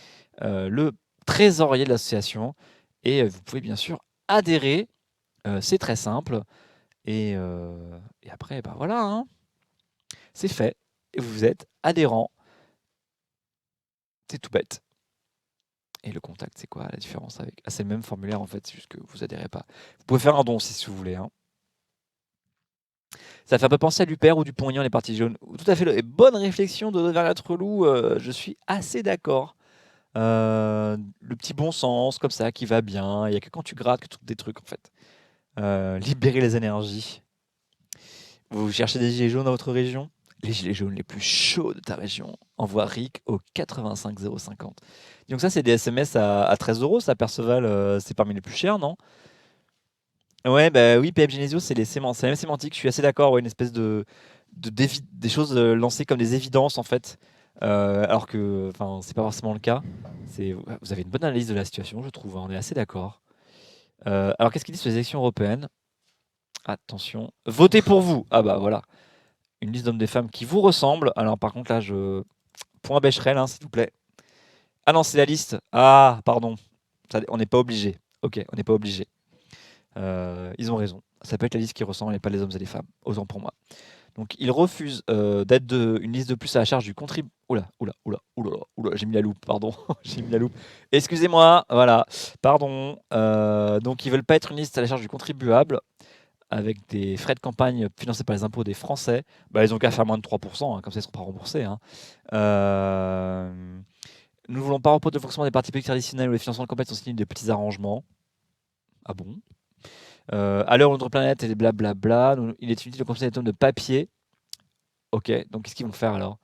le trésorier de l'association. Et vous pouvez, bien sûr, adhérer. C'est très simple. Et après, bah voilà, hein, c'est fait. Et vous êtes adhérent. C'est tout bête. Et le contact, c'est quoi la différence avec... Ah, c'est le même formulaire en fait, c'est juste que vous adhérez pas. Vous pouvez faire un don si vous voulez. Hein. Ça fait un peu penser à l'UPR ou du Pont-Aignan, les partis jaunes. Tout à fait. Et bonne réflexion de Verlat Relou, je suis assez d'accord. Le petit bon sens, comme ça, qui va bien. Il n'y a que quand tu grattes que tu trouves des trucs en fait. Libérer les énergies. Vous cherchez des gilets jaunes dans votre région? Les gilets jaunes les plus chauds de ta région. Envoie RIC au 85 050. Donc ça, c'est des SMS à 13 euros, ça, Perceval, c'est parmi les plus chers, non? Ouais, bah oui, PF Genesio, c'est la même sémantique, je suis assez d'accord, ouais, une espèce des choses lancées comme des évidences, en fait, alors que c'est pas forcément le cas. Vous avez une bonne analyse de la situation, je trouve, hein, on est assez d'accord. Alors, qu'est-ce qu'ils disent sur les élections européennes? Attention, votez pour vous. Ah bah voilà. Une liste d'hommes et femmes qui vous ressemblent. Alors par contre là, point Becherel, hein, s'il vous plaît. Ah non, c'est la liste. Ah, pardon. On n'est pas obligé. Ok, on n'est pas obligé. Ils ont raison. Ça peut être la liste qui ressemble et pas les hommes et les femmes. Autant pour moi. Donc ils refusent d'être une liste de plus à la charge du contribuable. Oula, j'ai mis la loupe, pardon. J'ai mis la loupe. Excusez-moi, voilà. Pardon. Donc ils veulent pas être une liste à la charge du contribuable avec des frais de campagne financés par les impôts des Français, bah, ils ont qu'à faire moins de 3%, hein, comme ça ils ne seront pas remboursés. Hein. Nous ne voulons pas reprendre le fonctionnement des partis politiques traditionnels où les financements de campagne sont signés de petits arrangements. Ah bon? À l'heure où notre planète est blablabla, il est inutile de consommer des tonnes de papier. Ok, donc qu'est-ce qu'ils vont faire alors?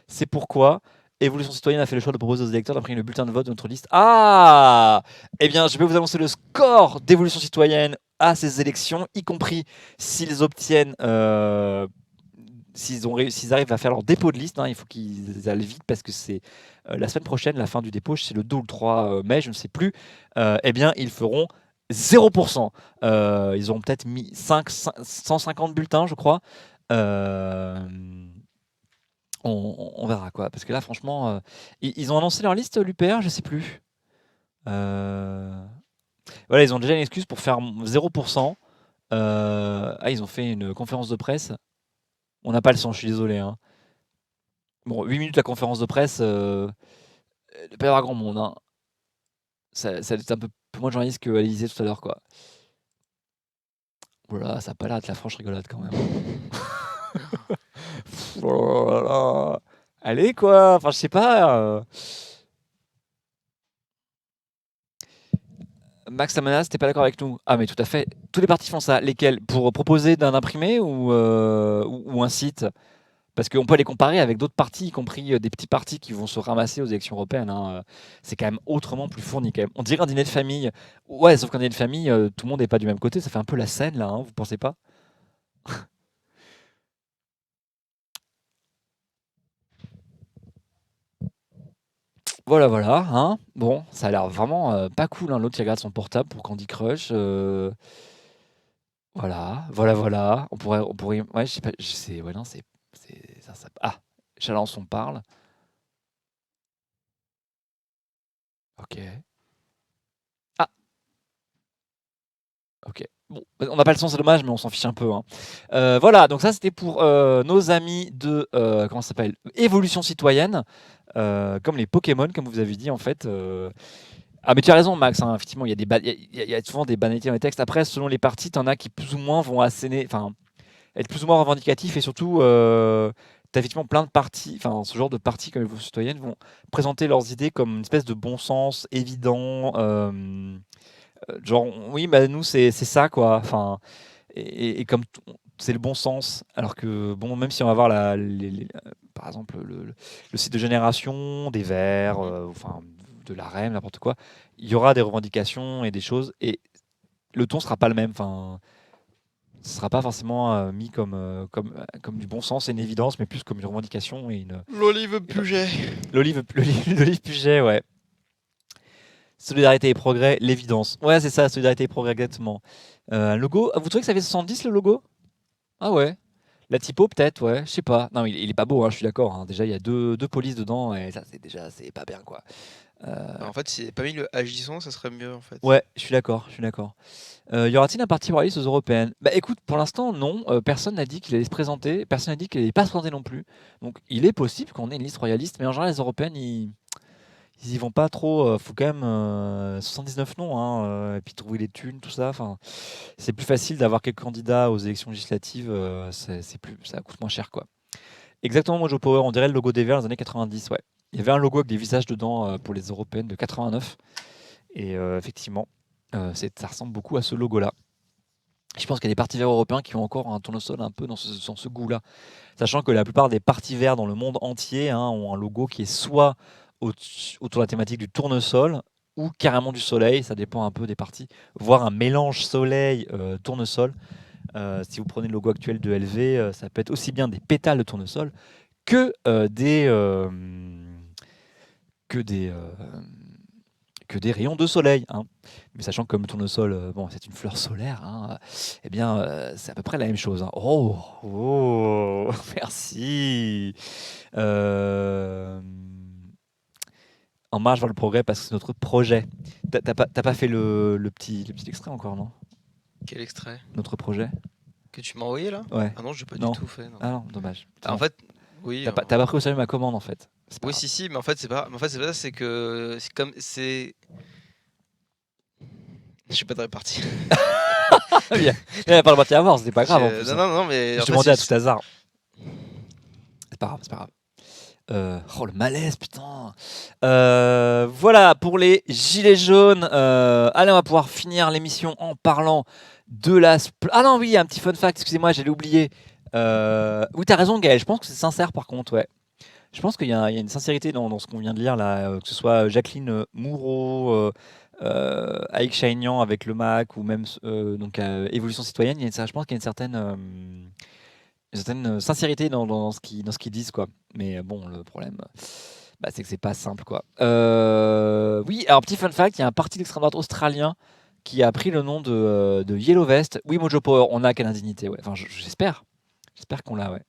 C'est pourquoi Évolution Citoyenne a fait le choix de proposer aux électeurs d'imprimer le bulletin de vote de notre liste. Ah! Eh bien, je vais vous annoncer le score d'Évolution Citoyenne à ces élections, y compris s'ils obtiennent, s'ils arrivent à faire leur dépôt de liste. Hein, il faut qu'ils aillent vite parce que c'est la semaine prochaine, la fin du dépôt, c'est le 2 ou le 3 mai, je ne sais plus. Eh bien, ils feront 0%. Ils auront peut-être mis 150 bulletins, je crois. On verra quoi. Parce que là, franchement, ils ont annoncé leur liste, l'UPR, je sais plus. Voilà, ils ont déjà une excuse pour faire 0%. Ils ont fait une conférence de presse. On n'a pas le son, je suis désolé. Hein. Bon, 8 minutes la conférence de presse, il ne peut pas y avoir grand monde. Hein. Ça est un peu moins de journalistes qu'à l'Élysée tout à l'heure, quoi. Voilà, ça n'a pas l'air d'être la franche rigolade quand même. Oh là là. Allez, quoi. Enfin, je sais pas. Max Lamanas, t'es pas d'accord avec nous? Ah, mais tout à fait. Tous les partis font ça. Lesquels? Pour proposer d'un imprimé ou un site? Parce qu'on peut les comparer avec d'autres partis, y compris des petits partis qui vont se ramasser aux élections européennes. Hein. C'est quand même autrement plus fourni. Quand même. On dirait un dîner de famille. Ouais, sauf qu'un dîner de famille, tout le monde n'est pas du même côté. Ça fait un peu la scène, là, hein, vous pensez pas? Voilà, voilà. Hein. Bon, ça a l'air vraiment pas cool. Hein. L'autre qui regarde son portable pour Candy Crush. Voilà. On pourrait. Ouais, je sais pas. Ouais, non, ça. Ah, Chalençon parle. Ok. Ah, ok. Bon, on n'a pas le son, c'est dommage, mais on s'en fiche un peu. Hein. Voilà, donc ça c'était pour nos amis de comment ça s'appelle, Évolution Citoyenne, comme les Pokémon, comme vous avez dit en fait. Ah, mais tu as raison, Max, hein, effectivement, il y a souvent des banalités dans les textes. Après, selon les partis, tu en as qui plus ou moins vont asséner, enfin, être plus ou moins revendicatifs et surtout, tu as effectivement plein de partis, enfin, ce genre de partis comme les Voix citoyennes vont présenter leurs idées comme une espèce de bon sens évident, genre, oui, bah, nous, c'est ça, quoi. Enfin, et comme c'est le bon sens, alors que, bon, même si on va voir par exemple, le site de Génération, des Verts, enfin, de la REM, n'importe quoi, il y aura des revendications et des choses, et le ton sera pas le même. Enfin, ce sera pas forcément mis comme du bon sens et une évidence, mais plus comme une revendication et L'olive Puget. l'olive Puget, ouais. Solidarité et progrès, l'évidence. Ouais, c'est ça, solidarité et progrès, exactement. Un logo, vous trouvez que ça fait 70 le logo? Ah ouais. La typo peut-être, ouais, je sais pas. Non, il est pas beau, hein, je suis d'accord, hein. Déjà, il y a deux polices dedans et ça, c'est pas bien, quoi. En fait, si pas mis le agissant, ça serait mieux en fait. Ouais, je suis d'accord, je suis d'accord. Y aura-t-il un parti royaliste aux européennes? Bah écoute, pour l'instant, non. Personne n'a dit qu'il allait se présenter. Personne n'a dit qu'il allait pas se présenter non plus. Donc, il est possible qu'on ait une liste royaliste, mais en général, les européennes, ils y vont pas trop. Faut quand même 79 noms, hein, et puis trouver les thunes, tout ça. Enfin, c'est plus facile d'avoir quelques candidats aux élections législatives. Ça coûte moins cher, quoi. Exactement, Mojo Power, on dirait le logo des Verts dans les années 90, ouais. Il y avait un logo avec des visages dedans pour les européennes de 89. Et effectivement, ça ressemble beaucoup à ce logo-là. Je pense qu'il y a des partis verts européens qui ont encore un tournesol un peu dans ce goût-là. Sachant que la plupart des partis verts dans le monde entier, hein, ont un logo qui est soit autour de la thématique du tournesol ou carrément du soleil, ça dépend un peu des partis, voire un mélange soleil-tournesol. Si vous prenez le logo actuel de LV, ça peut être aussi bien des pétales de tournesol que que des, euh, que des rayons de soleil, hein. Mais sachant que comme le tournesol, bon, c'est une fleur solaire, hein, eh bien, c'est à peu près la même chose, hein. Oh, oh, merci. Euh, En marche vers le progrès parce que c'est notre projet. T'as pas fait le petit extrait encore, non? Quel extrait Notre projet? que tu m'as envoyé là? Ouais. Ah non, j'ai pas Non. du tout fait. Non. Ah non, dommage. Ah, en fait, oui. T'as pas pris au sérieux ma commande, en fait. C'est pas Oui, grave. si, mais en fait, c'est pas. En fait, c'est pas ça. C'est que c'est comme c'est. Je suis pas de répartie. Il n'y a pas le droit d'y avoir, c'était pas grave en plus, Non, hein. non, non, mais Je en fait, demandais à c'est- tout hasard. C'est pas grave, c'est pas grave. Oh le malaise, putain. Voilà pour les gilets jaunes. Allez, on va pouvoir finir l'émission en parlant de Ah non, oui, un petit fun fact. Excusez-moi, j'allais oublier. Oui, t'as raison, Gaël. Je pense que c'est sincère, par contre, ouais. Je pense qu'il y a une sincérité dans ce qu'on vient de lire là, que ce soit Jacqueline Moureau, Aïk Chaignan avec le MAC ou même donc Évolution citoyenne. Je pense qu'il y a une certaine sincérité dans ce qu'ils disent, quoi. Mais bon, le problème, bah, c'est que c'est pas simple, quoi. Oui, alors petit fun fact, il y a un parti d'extrême droite australien qui a pris le nom de Yellow Vest. Oui, Mojo Power, on a quelle indignité, ouais. Enfin, j'espère. J'espère qu'on l'a, ouais.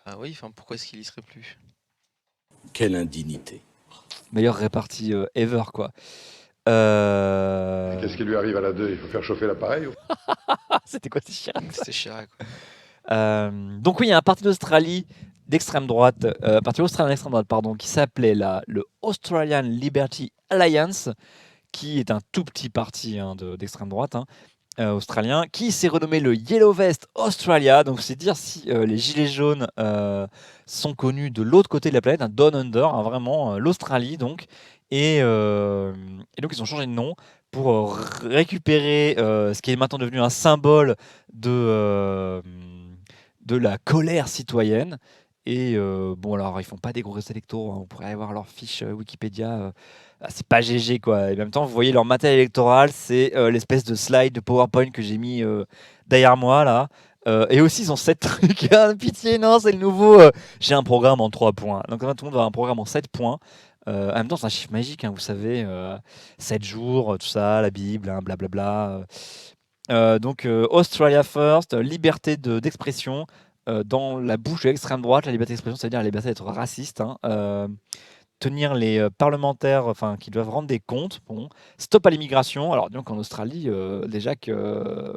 Ah oui, enfin, pourquoi est-ce qu'il y serait plus? Quelle indignité. Meilleur réparti ever, quoi. Qu'est-ce qui lui arrive à la 2? Il faut faire chauffer l'appareil ou... C'était quoi, c'est Chirac? C'était Chirac. Ouais. Donc oui, il y a un parti d'Australie d'extrême droite, parti australien d'extrême droite, pardon, qui s'appelait le Australian Liberty Alliance, qui est un tout petit parti, hein, d'extrême droite, hein, australien, qui s'est renommé le Yellow Vest Australia. Donc c'est dire si les gilets jaunes sont connus de l'autre côté de la planète, un Down Under, hein, vraiment l'Australie donc. Et donc ils ont changé de nom pour récupérer ce qui est maintenant devenu un symbole de la colère citoyenne. Et bon, alors ils font pas des gros résultats électoraux, hein. Vous pourrez aller voir leur fiche Wikipédia. C'est pas GG, quoi. Et en même temps, vous voyez leur matériel électoral, c'est l'espèce de slide de PowerPoint que j'ai mis derrière moi là. Et aussi, ils ont 7 trucs. Ah, pitié, non, c'est le nouveau. J'ai un programme en 3 points. Donc, tout le monde va avoir un programme en 7 points. En même temps, c'est un chiffre magique, hein, vous savez. 7 jours, tout ça, la Bible, hein, blablabla. Donc, Australia First, liberté d'expression. Dans la bouche de l'extrême droite, la liberté d'expression, c'est-à-dire la liberté d'être raciste, hein. Tenir les parlementaires, enfin, qui doivent rendre des comptes. Bon. Stop à l'immigration. Alors, donc en Australie, déjà que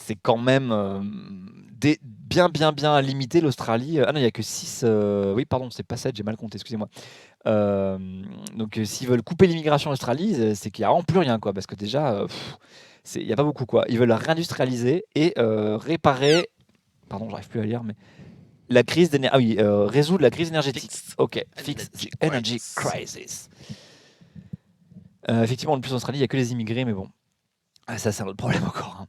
c'est quand même bien limité l'Australie. Ah non, il n'y a que 6. Oui, pardon, c'est pas 7, j'ai mal compté, excusez-moi. Donc, s'ils veulent couper l'immigration en Australie, c'est qu'il n'y a vraiment plus rien, quoi. Parce que déjà, il n'y a pas beaucoup, quoi. Ils veulent la réindustrialiser et réparer. Pardon, j'arrive plus à lire, mais. La crise résoudre la crise énergétique. Ok, fix the energy crisis. Effectivement, en plus en Australie, il n'y a que les immigrés, mais bon. Ah, ça, c'est un autre problème encore. Hein.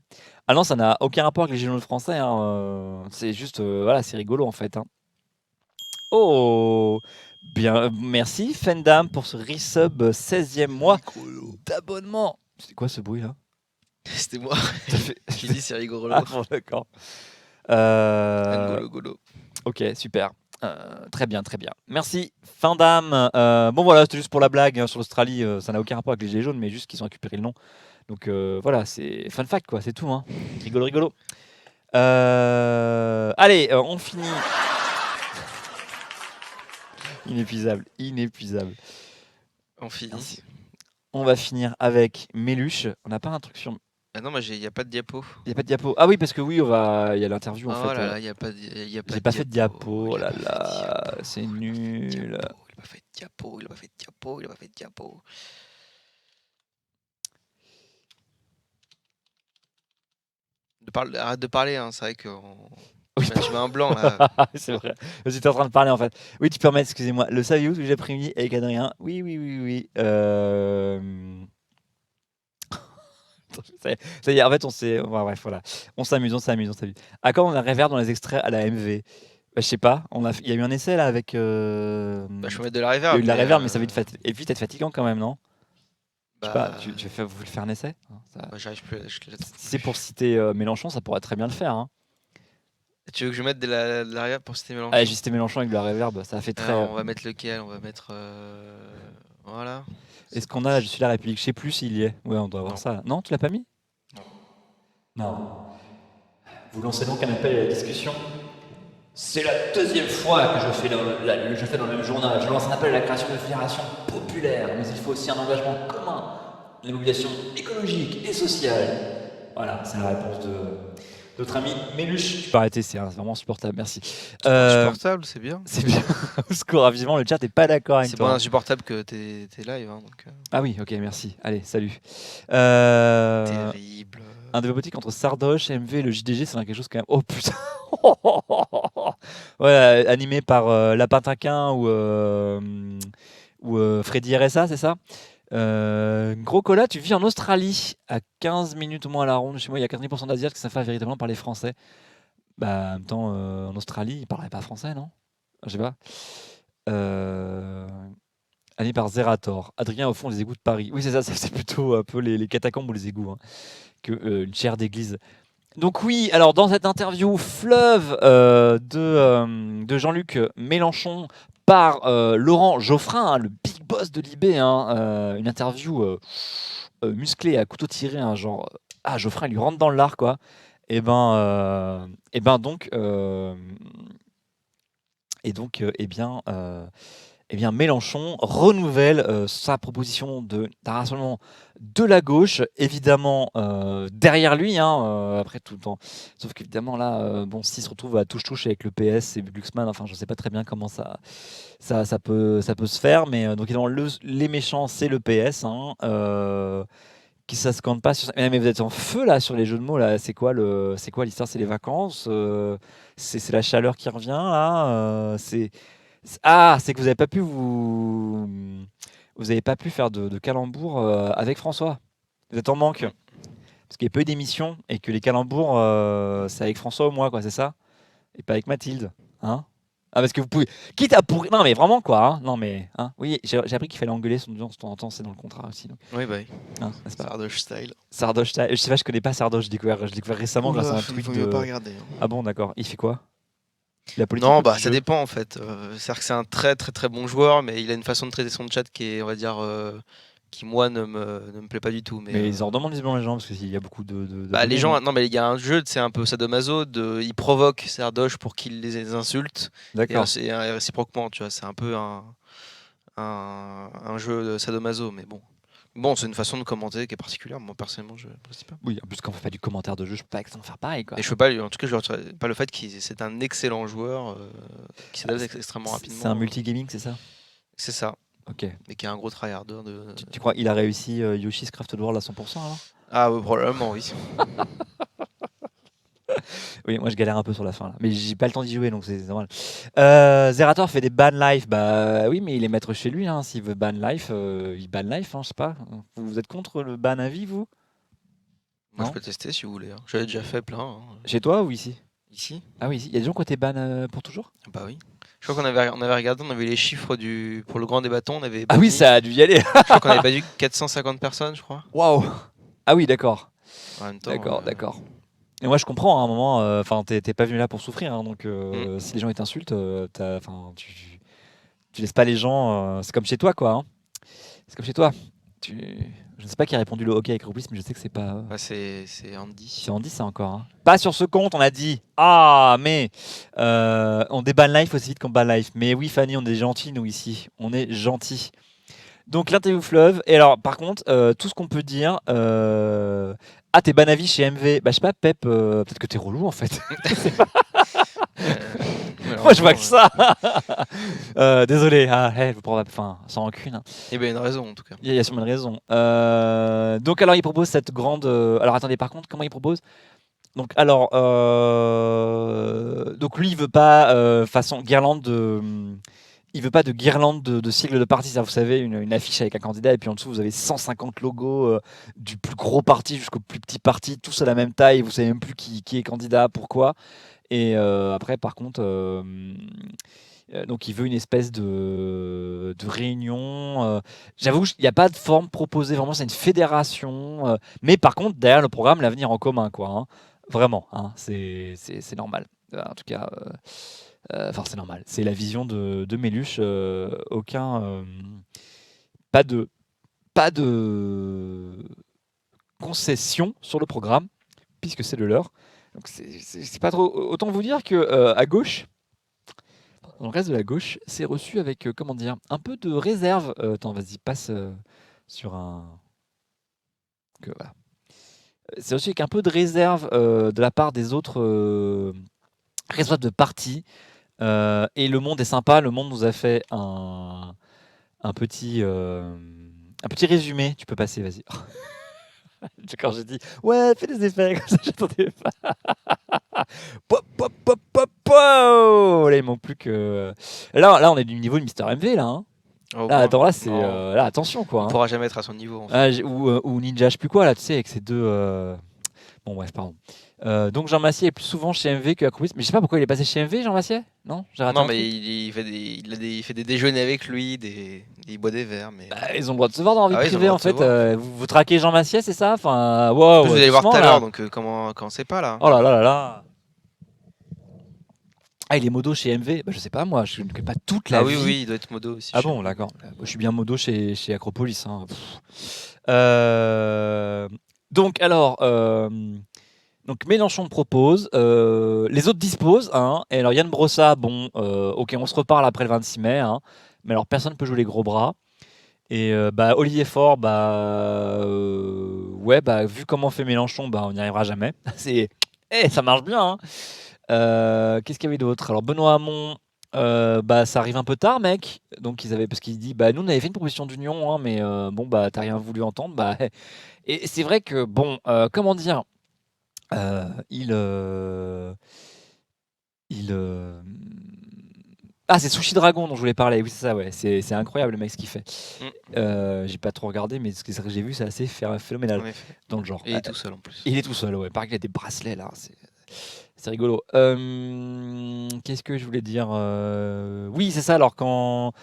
Ah non, ça n'a aucun rapport avec les généraux français. Hein. C'est juste, voilà, c'est rigolo en fait. Hein. Oh, bien, merci Fendam pour ce resub 16e mois d'abonnement. C'est quoi ce bruit là? C'était moi. T'as fait- J'ai dit c'est rigolo. Ah bon, d'accord. Angolo golo. Ok, super. Très bien, très bien. Merci, Fendam. Bon voilà, c'était juste pour la blague hein, sur l'Australie. Ça n'a aucun rapport avec les Gilets jaunes, mais juste qu'ils ont récupéré le nom. Donc voilà, c'est fun fact quoi, c'est tout. Hein. Rigolo, rigolo. Allez, on finit. Inépuisable, inépuisable. On finit. Merci. On va finir avec Méluche. On n'a pas un truc sur. Ah non, moi il n'y a pas de diapo. Il n'y a pas de diapo. Ah oui, parce que oui, il y a l'interview en Oh fait. là là, il n'y a pas de y a J'ai pas fait de diapo. Oh Il a là pas fait de là, diapo. c'est Il a pas fait de nul. diapo. Il a pas fait de diapo. Il a pas fait de diapo. Il a pas fait de diapo. Arrête de parler, hein. C'est vrai que Oui, tu mets un blanc là. c'est vrai. J'étais en train de parler en fait. Oui, tu peux remettre, excusez-moi. Le saviez-vous que j'ai après-midi avec Adrien? Oui, oui, oui, oui. Ça y est, en fait, on s'est. Ouais, bref, voilà. On s'amuse, on s'amuse, on s'amuse. À quand on a reverb dans les extraits à la MV? Bah, je sais pas. Il y a eu un essai là avec. Bah, je peux mettre de la Il y a reverb. eu de la reverb, mais ça va vite être fatigant quand même, non? Je sais pas. Bah, Vous voulez faire un essai? bah, j'arrive plus. Si c'est pour citer Mélenchon, ça pourrait très bien le faire. Hein. Tu veux que je mette de la reverb pour citer Mélenchon? Allez, j'ai cité Mélenchon avec de la reverb, ça a fait très. Alors, on va mettre lequel? On va mettre. Voilà. Est-ce qu'on a Je suis la République? Je sais plus s'il y est. Ouais, on doit avoir Non. ça. Non, tu l'as pas mis? Non. Vous lancez donc un appel à la discussion? C'est la deuxième fois que je fais dans le même journal. Je lance un appel à la création de fédérations populaires, mais il faut aussi un engagement commun, la mobilisation écologique et sociale. Voilà, c'est la réponse de notre ami Méluche. Tu peux arrêter, c'est vraiment insupportable, merci. Insupportable, c'est bien. C'est bien. Au secours, vivement, le chat n'est pas d'accord avec C'est toi. pas insupportable que t'es live. Hein, donc, Ah oui, ok, merci. Allez, salut. terrible. Un débat politique entre Sardoche, MV et le JDG, c'est quelque chose quand même. Oh putain. Ouais, animé par Lapin Taquin ou Freddy RSA, c'est ça? Gros Cola, tu vis en Australie, à 15 minutes au moins à la ronde. Chez moi, il y a 90% d'Asiates qui savent faire véritablement parler français. Bah, en même temps, en Australie, ils ne parlaient pas français, non? Je sais pas. Animé par Zerator. Adrien, au fond, les égouts de Paris. Oui, c'est ça, c'est plutôt un peu les catacombes ou les égouts, hein, que une chaire d'église. Donc oui, alors dans cette interview fleuve de Jean-Luc Mélenchon par Laurent Geoffrin, hein, le big boss de Libé, hein, une interview musclée à couteau tiré, hein, genre Geoffrin il lui rentre dans le lard quoi. Et ben donc eh bien, Mélenchon renouvelle sa proposition d'un rassemblement de la gauche, évidemment derrière lui, hein, après tout le temps. Sauf qu'évidemment là, bon, s'il se retrouve à touche-touche avec le PS et Glucksmann, enfin, je sais pas très bien comment ça peut se faire, mais donc évidemment, les méchants, c'est le PS, hein, qui ça se compte pas sur ça. Mais vous êtes en feu là sur les jeux de mots là. C'est quoi l'histoire? C'est les vacances, c'est la chaleur qui revient là. C'est que vous n'avez pas pu vous avez pas pu faire de calembour avec François. Vous êtes en manque parce qu'il y a peu eu d'émissions et que les calembours c'est avec François au moins quoi, c'est ça? Et pas avec Mathilde, hein? Ah parce que vous pouvez quitte à pourrir. Non mais vraiment quoi, hein? Non mais hein? Oui, j'ai appris qu'il fallait engueuler son audience de temps en temps, c'est dans le contrat aussi. Donc. Oui, bah oui. Hein, n'est-ce pas? Sardoche style. Sardoche, je sais pas, je connais pas Sardoche, je découvert récemment grâce à un Il tweet faut mieux de. pas regarder. Hein. Ah bon, d'accord. Il fait quoi? La politique Non, ou bah le ça jeu? dépend en fait. C'est-à-dire que c'est un très très très bon joueur, mais il a une façon de traiter son chat qui est, on va dire, qui moi ne me plaît pas du tout. Mais ils en redemandent visiblement les gens parce qu'il y a beaucoup de. Bah, les d'abonnés, gens, non? non mais il y a un jeu, c'est un peu sadomaso, il provoque Sardoche pour qu'il les insulte, et D'accord. c'est réciproquement, tu vois, c'est un peu un jeu de sadomaso, mais bon, Bon, c'est une façon de commenter qui est particulière. Moi, personnellement, je n'apprécie pas. Oui, en plus, quand on fait pas du commentaire de jeu, je peux pas exactement faire pareil, quoi. Et je peux pas, en tout cas, je retire pas le fait que c'est un excellent joueur qui s'adapte extrêmement rapidement. C'est un multigaming, c'est ça? C'est ça, Ok. mais qui est un gros tryharder Tu crois qu'il a réussi Yoshi's Crafted World à 100% alors? Ah, ouais, probablement, oui. Oui, moi je galère un peu sur la fin là. Mais j'ai pas le temps d'y jouer donc c'est normal. Zerator fait des ban life. Bah oui, mais il est maître chez lui. Hein. S'il veut ban life, il ban life, hein, je sais pas. Vous êtes contre le ban à vie, vous? Moi, Non. je peux tester si vous voulez. Hein. J'avais déjà fait plein. Hein. Chez toi ou ici? Ici. Ah oui, ici. Il y a des gens qui ont été ban pour toujours? Bah oui. Je crois on avait regardé, on avait les chiffres pour le grand des bâtons. On avait Ah oui, banni- ça a dû y aller. Je crois qu'on avait battu 450 personnes, je crois. Waouh. Ah oui, d'accord. En même temps, D'accord. Et moi je comprends, à un moment, enfin t'es pas venu là pour souffrir, hein, donc si les gens ils t'insultent, tu laisses pas les gens. C'est comme chez toi, quoi. Hein. C'est comme chez toi. Je ne sais pas qui a répondu le hockey avec Rubis, mais je sais que c'est pas. bah, c'est Andy. C'est Andy, ça encore. Hein. Pas sur ce compte, on a dit. Ah, mais on déban life aussi vite qu'on ban life. Mais oui, Fanny, on est gentils, nous ici. On est gentils. Donc l'interview fleuve. Et alors, par contre, tout ce qu'on peut dire. Ah, t'es ban à vie chez MV. Bah, je sais pas, Pep, peut-être que t'es relou en fait. Moi, je vois que ça. Désolé. Ah, je vous prends enfin, sans rancune. Hein. Eh bien, il y a une raison, en tout cas. Il y a sûrement une raison. Donc, alors, il propose cette grande. Alors, attendez, par contre, comment il propose? Donc, alors. Donc, lui, il veut pas façon guirlande de. Il veut pas de guirlande de sigle de parti. Ça, vous savez, une affiche avec un candidat et puis en dessous, vous avez 150 logos du plus gros parti jusqu'au plus petit parti, tous à la même taille. Vous savez même plus qui est candidat, pourquoi. Et après, par contre, donc il veut une espèce de réunion. J'avoue, il n'y a pas de forme proposée. Vraiment, c'est une fédération. Mais par contre, derrière le programme, l'avenir en commun, quoi. Hein. Vraiment, hein, c'est normal. En tout cas. Enfin, c'est normal. C'est la vision de Méluche. Pas de concession sur le programme, puisque c'est le leur. Donc, c'est pas trop. Autant vous dire que à gauche, dans le reste de la gauche, c'est reçu avec, comment dire, un peu de réserve. Attends, vas-y, passe sur un. Voilà. C'est reçu avec un peu de réserve de la part des autres responsables de parti. Et Le Monde est sympa. Le Monde nous a fait un petit résumé. Tu peux passer, vas-y. Quand j'ai dit ouais, fais des effets comme ça, j'attendais pas. Pop, pop, pop, pop, pop. Là, il manque plus que. Là, on est du niveau de Mister MV là. Hein. Oh, Là, attends, là, c'est non. là, attention quoi. On Hein. pourra jamais être à son niveau. En fait. Ah, ou Ninja, je sais plus quoi là, tu sais, avec ces deux. Bon, bref, pardon. Donc Jean Massier est plus souvent chez MV que à Croupis. Mais je sais pas pourquoi il est passé chez MV, Jean Massier. Non, j'ai raté. Non, un mais truc. il fait des déjeuners avec lui, il boit des verres. Mais... Bah, ils ont le droit de se voir dans la vie Ah ouais, ils ont privée le en droit de fait. se voir. Vous traquez Jean Massier, c'est ça? Enfin, En wow. plus, vous allez voir tout à doucement, l'heure, là. donc comment c'est pas là. Oh là là là là. Ah, il est modo chez MV. Bah, je sais pas, moi, je ne connais pas toute la Ah vie. oui, oui, il doit être modo aussi. Ah chez bon, nous. d'accord. Je suis bien modo chez Acropolis. Hein. Donc, alors, donc Mélenchon propose, les autres disposent. Hein, et alors, Yann Brossa, bon, ok, on se reparle après le 26 mai. Hein, mais alors, personne ne peut jouer les gros bras. Et bah, Olivier Faure, ouais, vu comment fait Mélenchon, on n'y arrivera jamais. Ça marche bien. Hein. Qu'est-ce qu'il y avait d'autre? Alors Benoît Hamon, ça arrive un peu tard, mec. Donc parce qu'il dit, nous on avait fait une proposition d'union, hein, mais t'as rien voulu entendre. Et c'est vrai que comment dire, ah, c'est Sushi Dragon dont je voulais parler. Oui, c'est ça, ouais. C'est incroyable le mec ce qu'il fait. J'ai pas trop regardé, mais ce que j'ai vu, c'est assez phénoménal En effet. dans le genre. Et il est tout seul en plus. Il est tout seul, ouais. Pareil qu'il a des bracelets là. C'est rigolo. Qu'est-ce que je voulais dire? Oui, c'est ça. Alors, en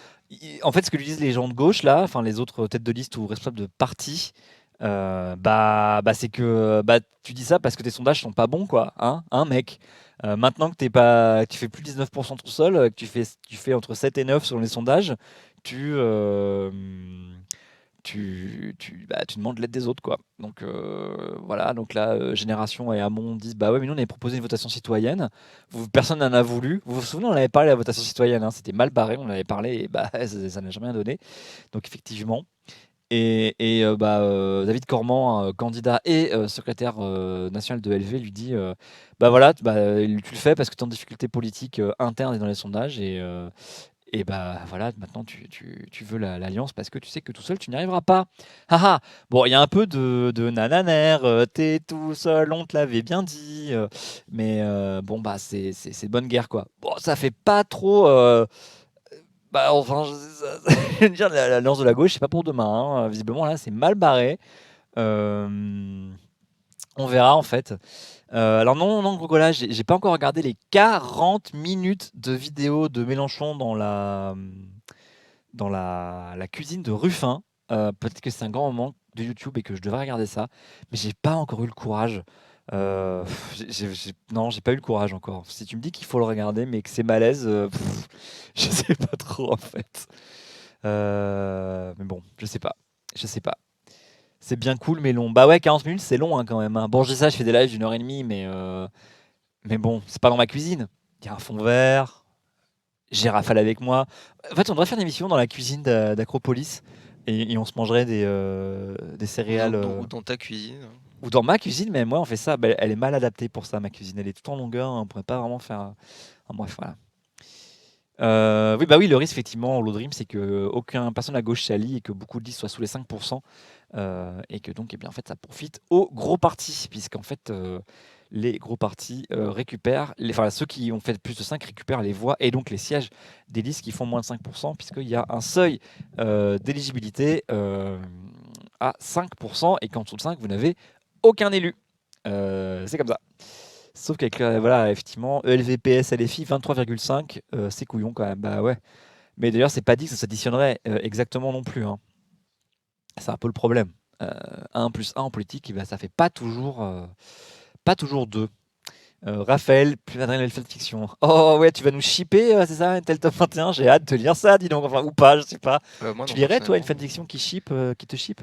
fait, ce que lui disent les gens de gauche, là, enfin, les autres têtes de liste ou responsables de parti, c'est que tu dis ça parce que tes sondages sont pas bons, quoi. Hein, mec? Maintenant que tu fais plus de 19% tout seul, que tu fais entre 7 et 9 selon les sondages, tu demandes l'aide des autres, quoi. Donc voilà, donc là Génération et Hamon disent ouais, mais nous on avait proposé une votation citoyenne, personne n'en a voulu. Vous vous souvenez, on avait parlé de la votation citoyenne, hein, c'était mal barré, on en avait parlé et ça n'a jamais rien donné. Donc effectivement, David Cormand, candidat et secrétaire national de LV, lui dit bah voilà, tu le fais parce que tu es en difficulté politique interne et dans les sondages. Et bah voilà, maintenant tu veux l'alliance parce que tu sais que tout seul tu n'y arriveras pas. Haha. Bon, il y a un peu de nananer, t'es tout seul, on te l'avait bien dit. Mais bon, bah c'est bonne guerre quoi. Bon, ça fait pas trop. Bah enfin, je veux dire, l'alliance de la gauche, c'est pas pour demain, hein. Visiblement là, c'est mal barré. Euh, on verra en fait. Alors non, Grogola, j'ai pas encore regardé les 40 minutes de vidéo de Mélenchon dans la cuisine de Ruffin. Peut-être que c'est un grand moment de YouTube et que je devrais regarder ça, mais j'ai pas encore eu le courage. Non, j'ai pas eu le courage encore. Si tu me dis qu'il faut le regarder, mais que c'est malaise, je sais pas trop en fait. Mais bon, je sais pas. C'est bien cool, mais long. Bah ouais, 40 minutes, c'est long hein, quand même, hein. Bon, je dis ça, je fais des lives d'1 h 30, mais bon, c'est pas dans ma cuisine. Il y a un fond vert, j'ai Rafale avec moi. En fait, on devrait faire une émission dans la cuisine d'Acropolis et on se mangerait des céréales. Ou dans ta cuisine. Ou dans ma cuisine, mais moi, on fait ça. Bah, elle est mal adaptée pour ça, ma cuisine. Elle est tout en longueur, hein, on pourrait pas vraiment faire. Bref, voilà. Oui, le risque, effectivement, au Low Dream, c'est qu'aucune personne à gauche s'allie et que beaucoup de listes soient sous les 5%. Et que donc, en fait, ça profite aux gros partis, puisqu'en fait, les gros partis récupèrent, ceux qui ont fait plus de 5 récupèrent les voix et donc les sièges des listes qui font moins de 5%, puisqu'il y a un seuil d'éligibilité à 5%, et qu'en dessous de 5, vous n'avez aucun élu. C'est comme ça. Sauf qu'avec effectivement, ELVPS, LFI, 23,5, c'est couillon quand même. Bah ouais. Mais d'ailleurs, c'est pas dit que ça s'additionnerait exactement non plus, hein. C'est un peu le problème. 1 plus 1 en politique, ça fait pas toujours 2. Raphaël, plus Adrien Fiction. Oh ouais, tu vas nous shipper, c'est ça, Intel Top 21. J'ai hâte de lire ça, dis donc. Enfin, ou pas, je sais pas. Moi, Tu non, lirais, toi, une personnellement. fanfiction qui te ship?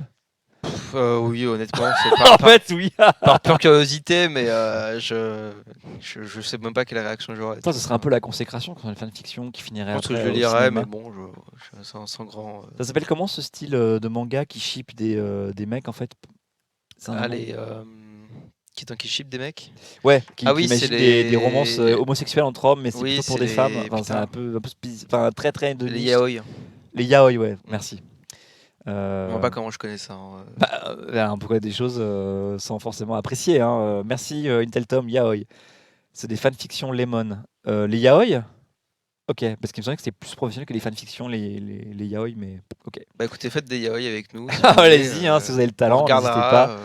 Oui, honnêtement, c'est En fait, oui. par pure curiosité, mais je sais même pas quelle réaction j'aurais. Ça, ce serait un peu la consécration quand une fanfiction qui Je finirait pense que après je le au lirais, cinéma. mais bon, sans grand. Ça s'appelle comment ce style de manga qui ship des mecs en fait? C'est un nom. Allez, qui ship des mecs? Ouais, qui Ah oui, imagine c'est des romances homosexuelles entre hommes, mais c'est Oui, plutôt pour c'est des femmes. les- Enfin, c'est putain. un peu enfin, très très de Les niche. yaoi. Les yaoi, ouais, merci. Je vois pas comment je connais ça, hein. Pourquoi des choses sans forcément apprécier, hein. Merci Intel Tom, yaoi. C'est des fanfictions Lemon. Les yaoi? Ok, parce qu'il me semblait que c'était plus professionnel que les fanfictions, les yaoi, mais ok. Bah écoutez, faites des yaoi avec nous. Si vous voulez, Allez-y, hein, si vous avez le on talent, n'hésitez regardera.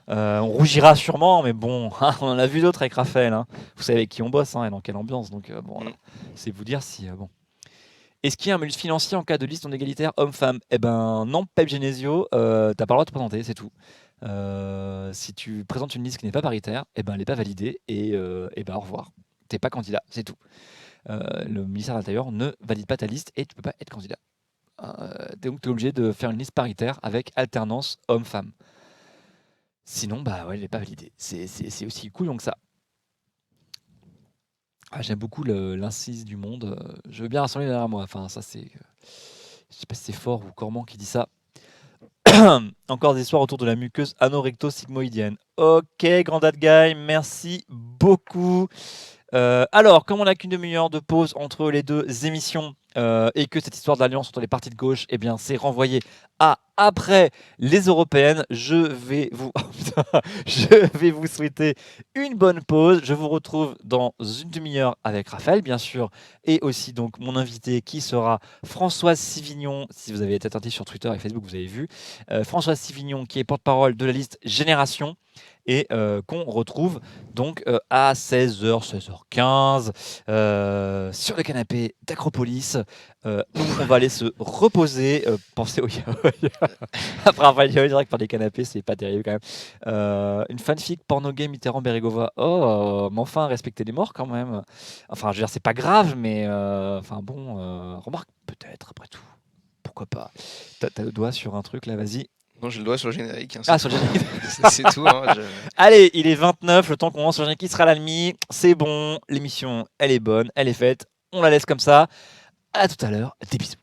pas. On rougira sûrement, mais bon, on en a vu d'autres avec Raphaël, hein. Vous savez avec qui on bosse, hein, et dans quelle ambiance. Donc voilà. C'est vous dire si bon. Est-ce qu'il y a un malus financier en cas de liste non égalitaire homme-femme? Eh ben non, Pep Genesio, t'as pas le droit de te présenter, c'est tout. Si tu présentes une liste qui n'est pas paritaire, eh ben elle n'est pas validée et ben au revoir. T'es pas candidat, c'est tout. Le ministère de l'Intérieur ne valide pas ta liste et tu peux pas être candidat. Donc tu es obligé de faire une liste paritaire avec alternance homme-femme. Sinon, bah ouais, elle n'est pas validée. C'est aussi couillon que ça. J'aime beaucoup l'incise du monde. Je veux bien rassembler derrière moi. Enfin, ça c'est. Je sais pas si c'est Fort ou Cormand qui dit ça. Encore des histoires autour de la muqueuse anorecto-sigmoïdienne. Ok, Grand Dad Guy, merci beaucoup. Alors, comme on n'a qu'une demi-heure de pause entre les deux émissions et que cette histoire d'alliance entre les partis de gauche, eh bien, c'est renvoyé à après les européennes, je vais vous souhaiter une bonne pause. Je vous retrouve dans une demi-heure avec Raphaël, bien sûr, et aussi donc mon invité qui sera Françoise Sivignon. Si vous avez été attentif sur Twitter et Facebook, vous avez vu Françoise Sivignon, qui est porte-parole de la liste Génération. Et qu'on retrouve donc à 16h, 16h15 sur le canapé d'Acropolis. Nous, on va aller se reposer, penser au yaoi. Après un yaoi, direct par des canapés, c'est pas terrible quand même. Une fanfic porno game Mitterrand Berigova. Oh, mais enfin, respecter les morts quand même. Enfin, je veux dire, c'est pas grave, mais enfin bon, remarque, peut-être après tout. Pourquoi pas. T'as le doigt sur un truc là, vas-y. Non, j'ai le doigt sur le générique. Hein, Ah, sur le générique. c'est tout. Hein, Allez, il est 29, le temps qu'on lance sur le générique qui sera la demi. C'est bon, l'émission, elle est bonne, elle est faite. On la laisse comme ça. À tout à l'heure, des bisous.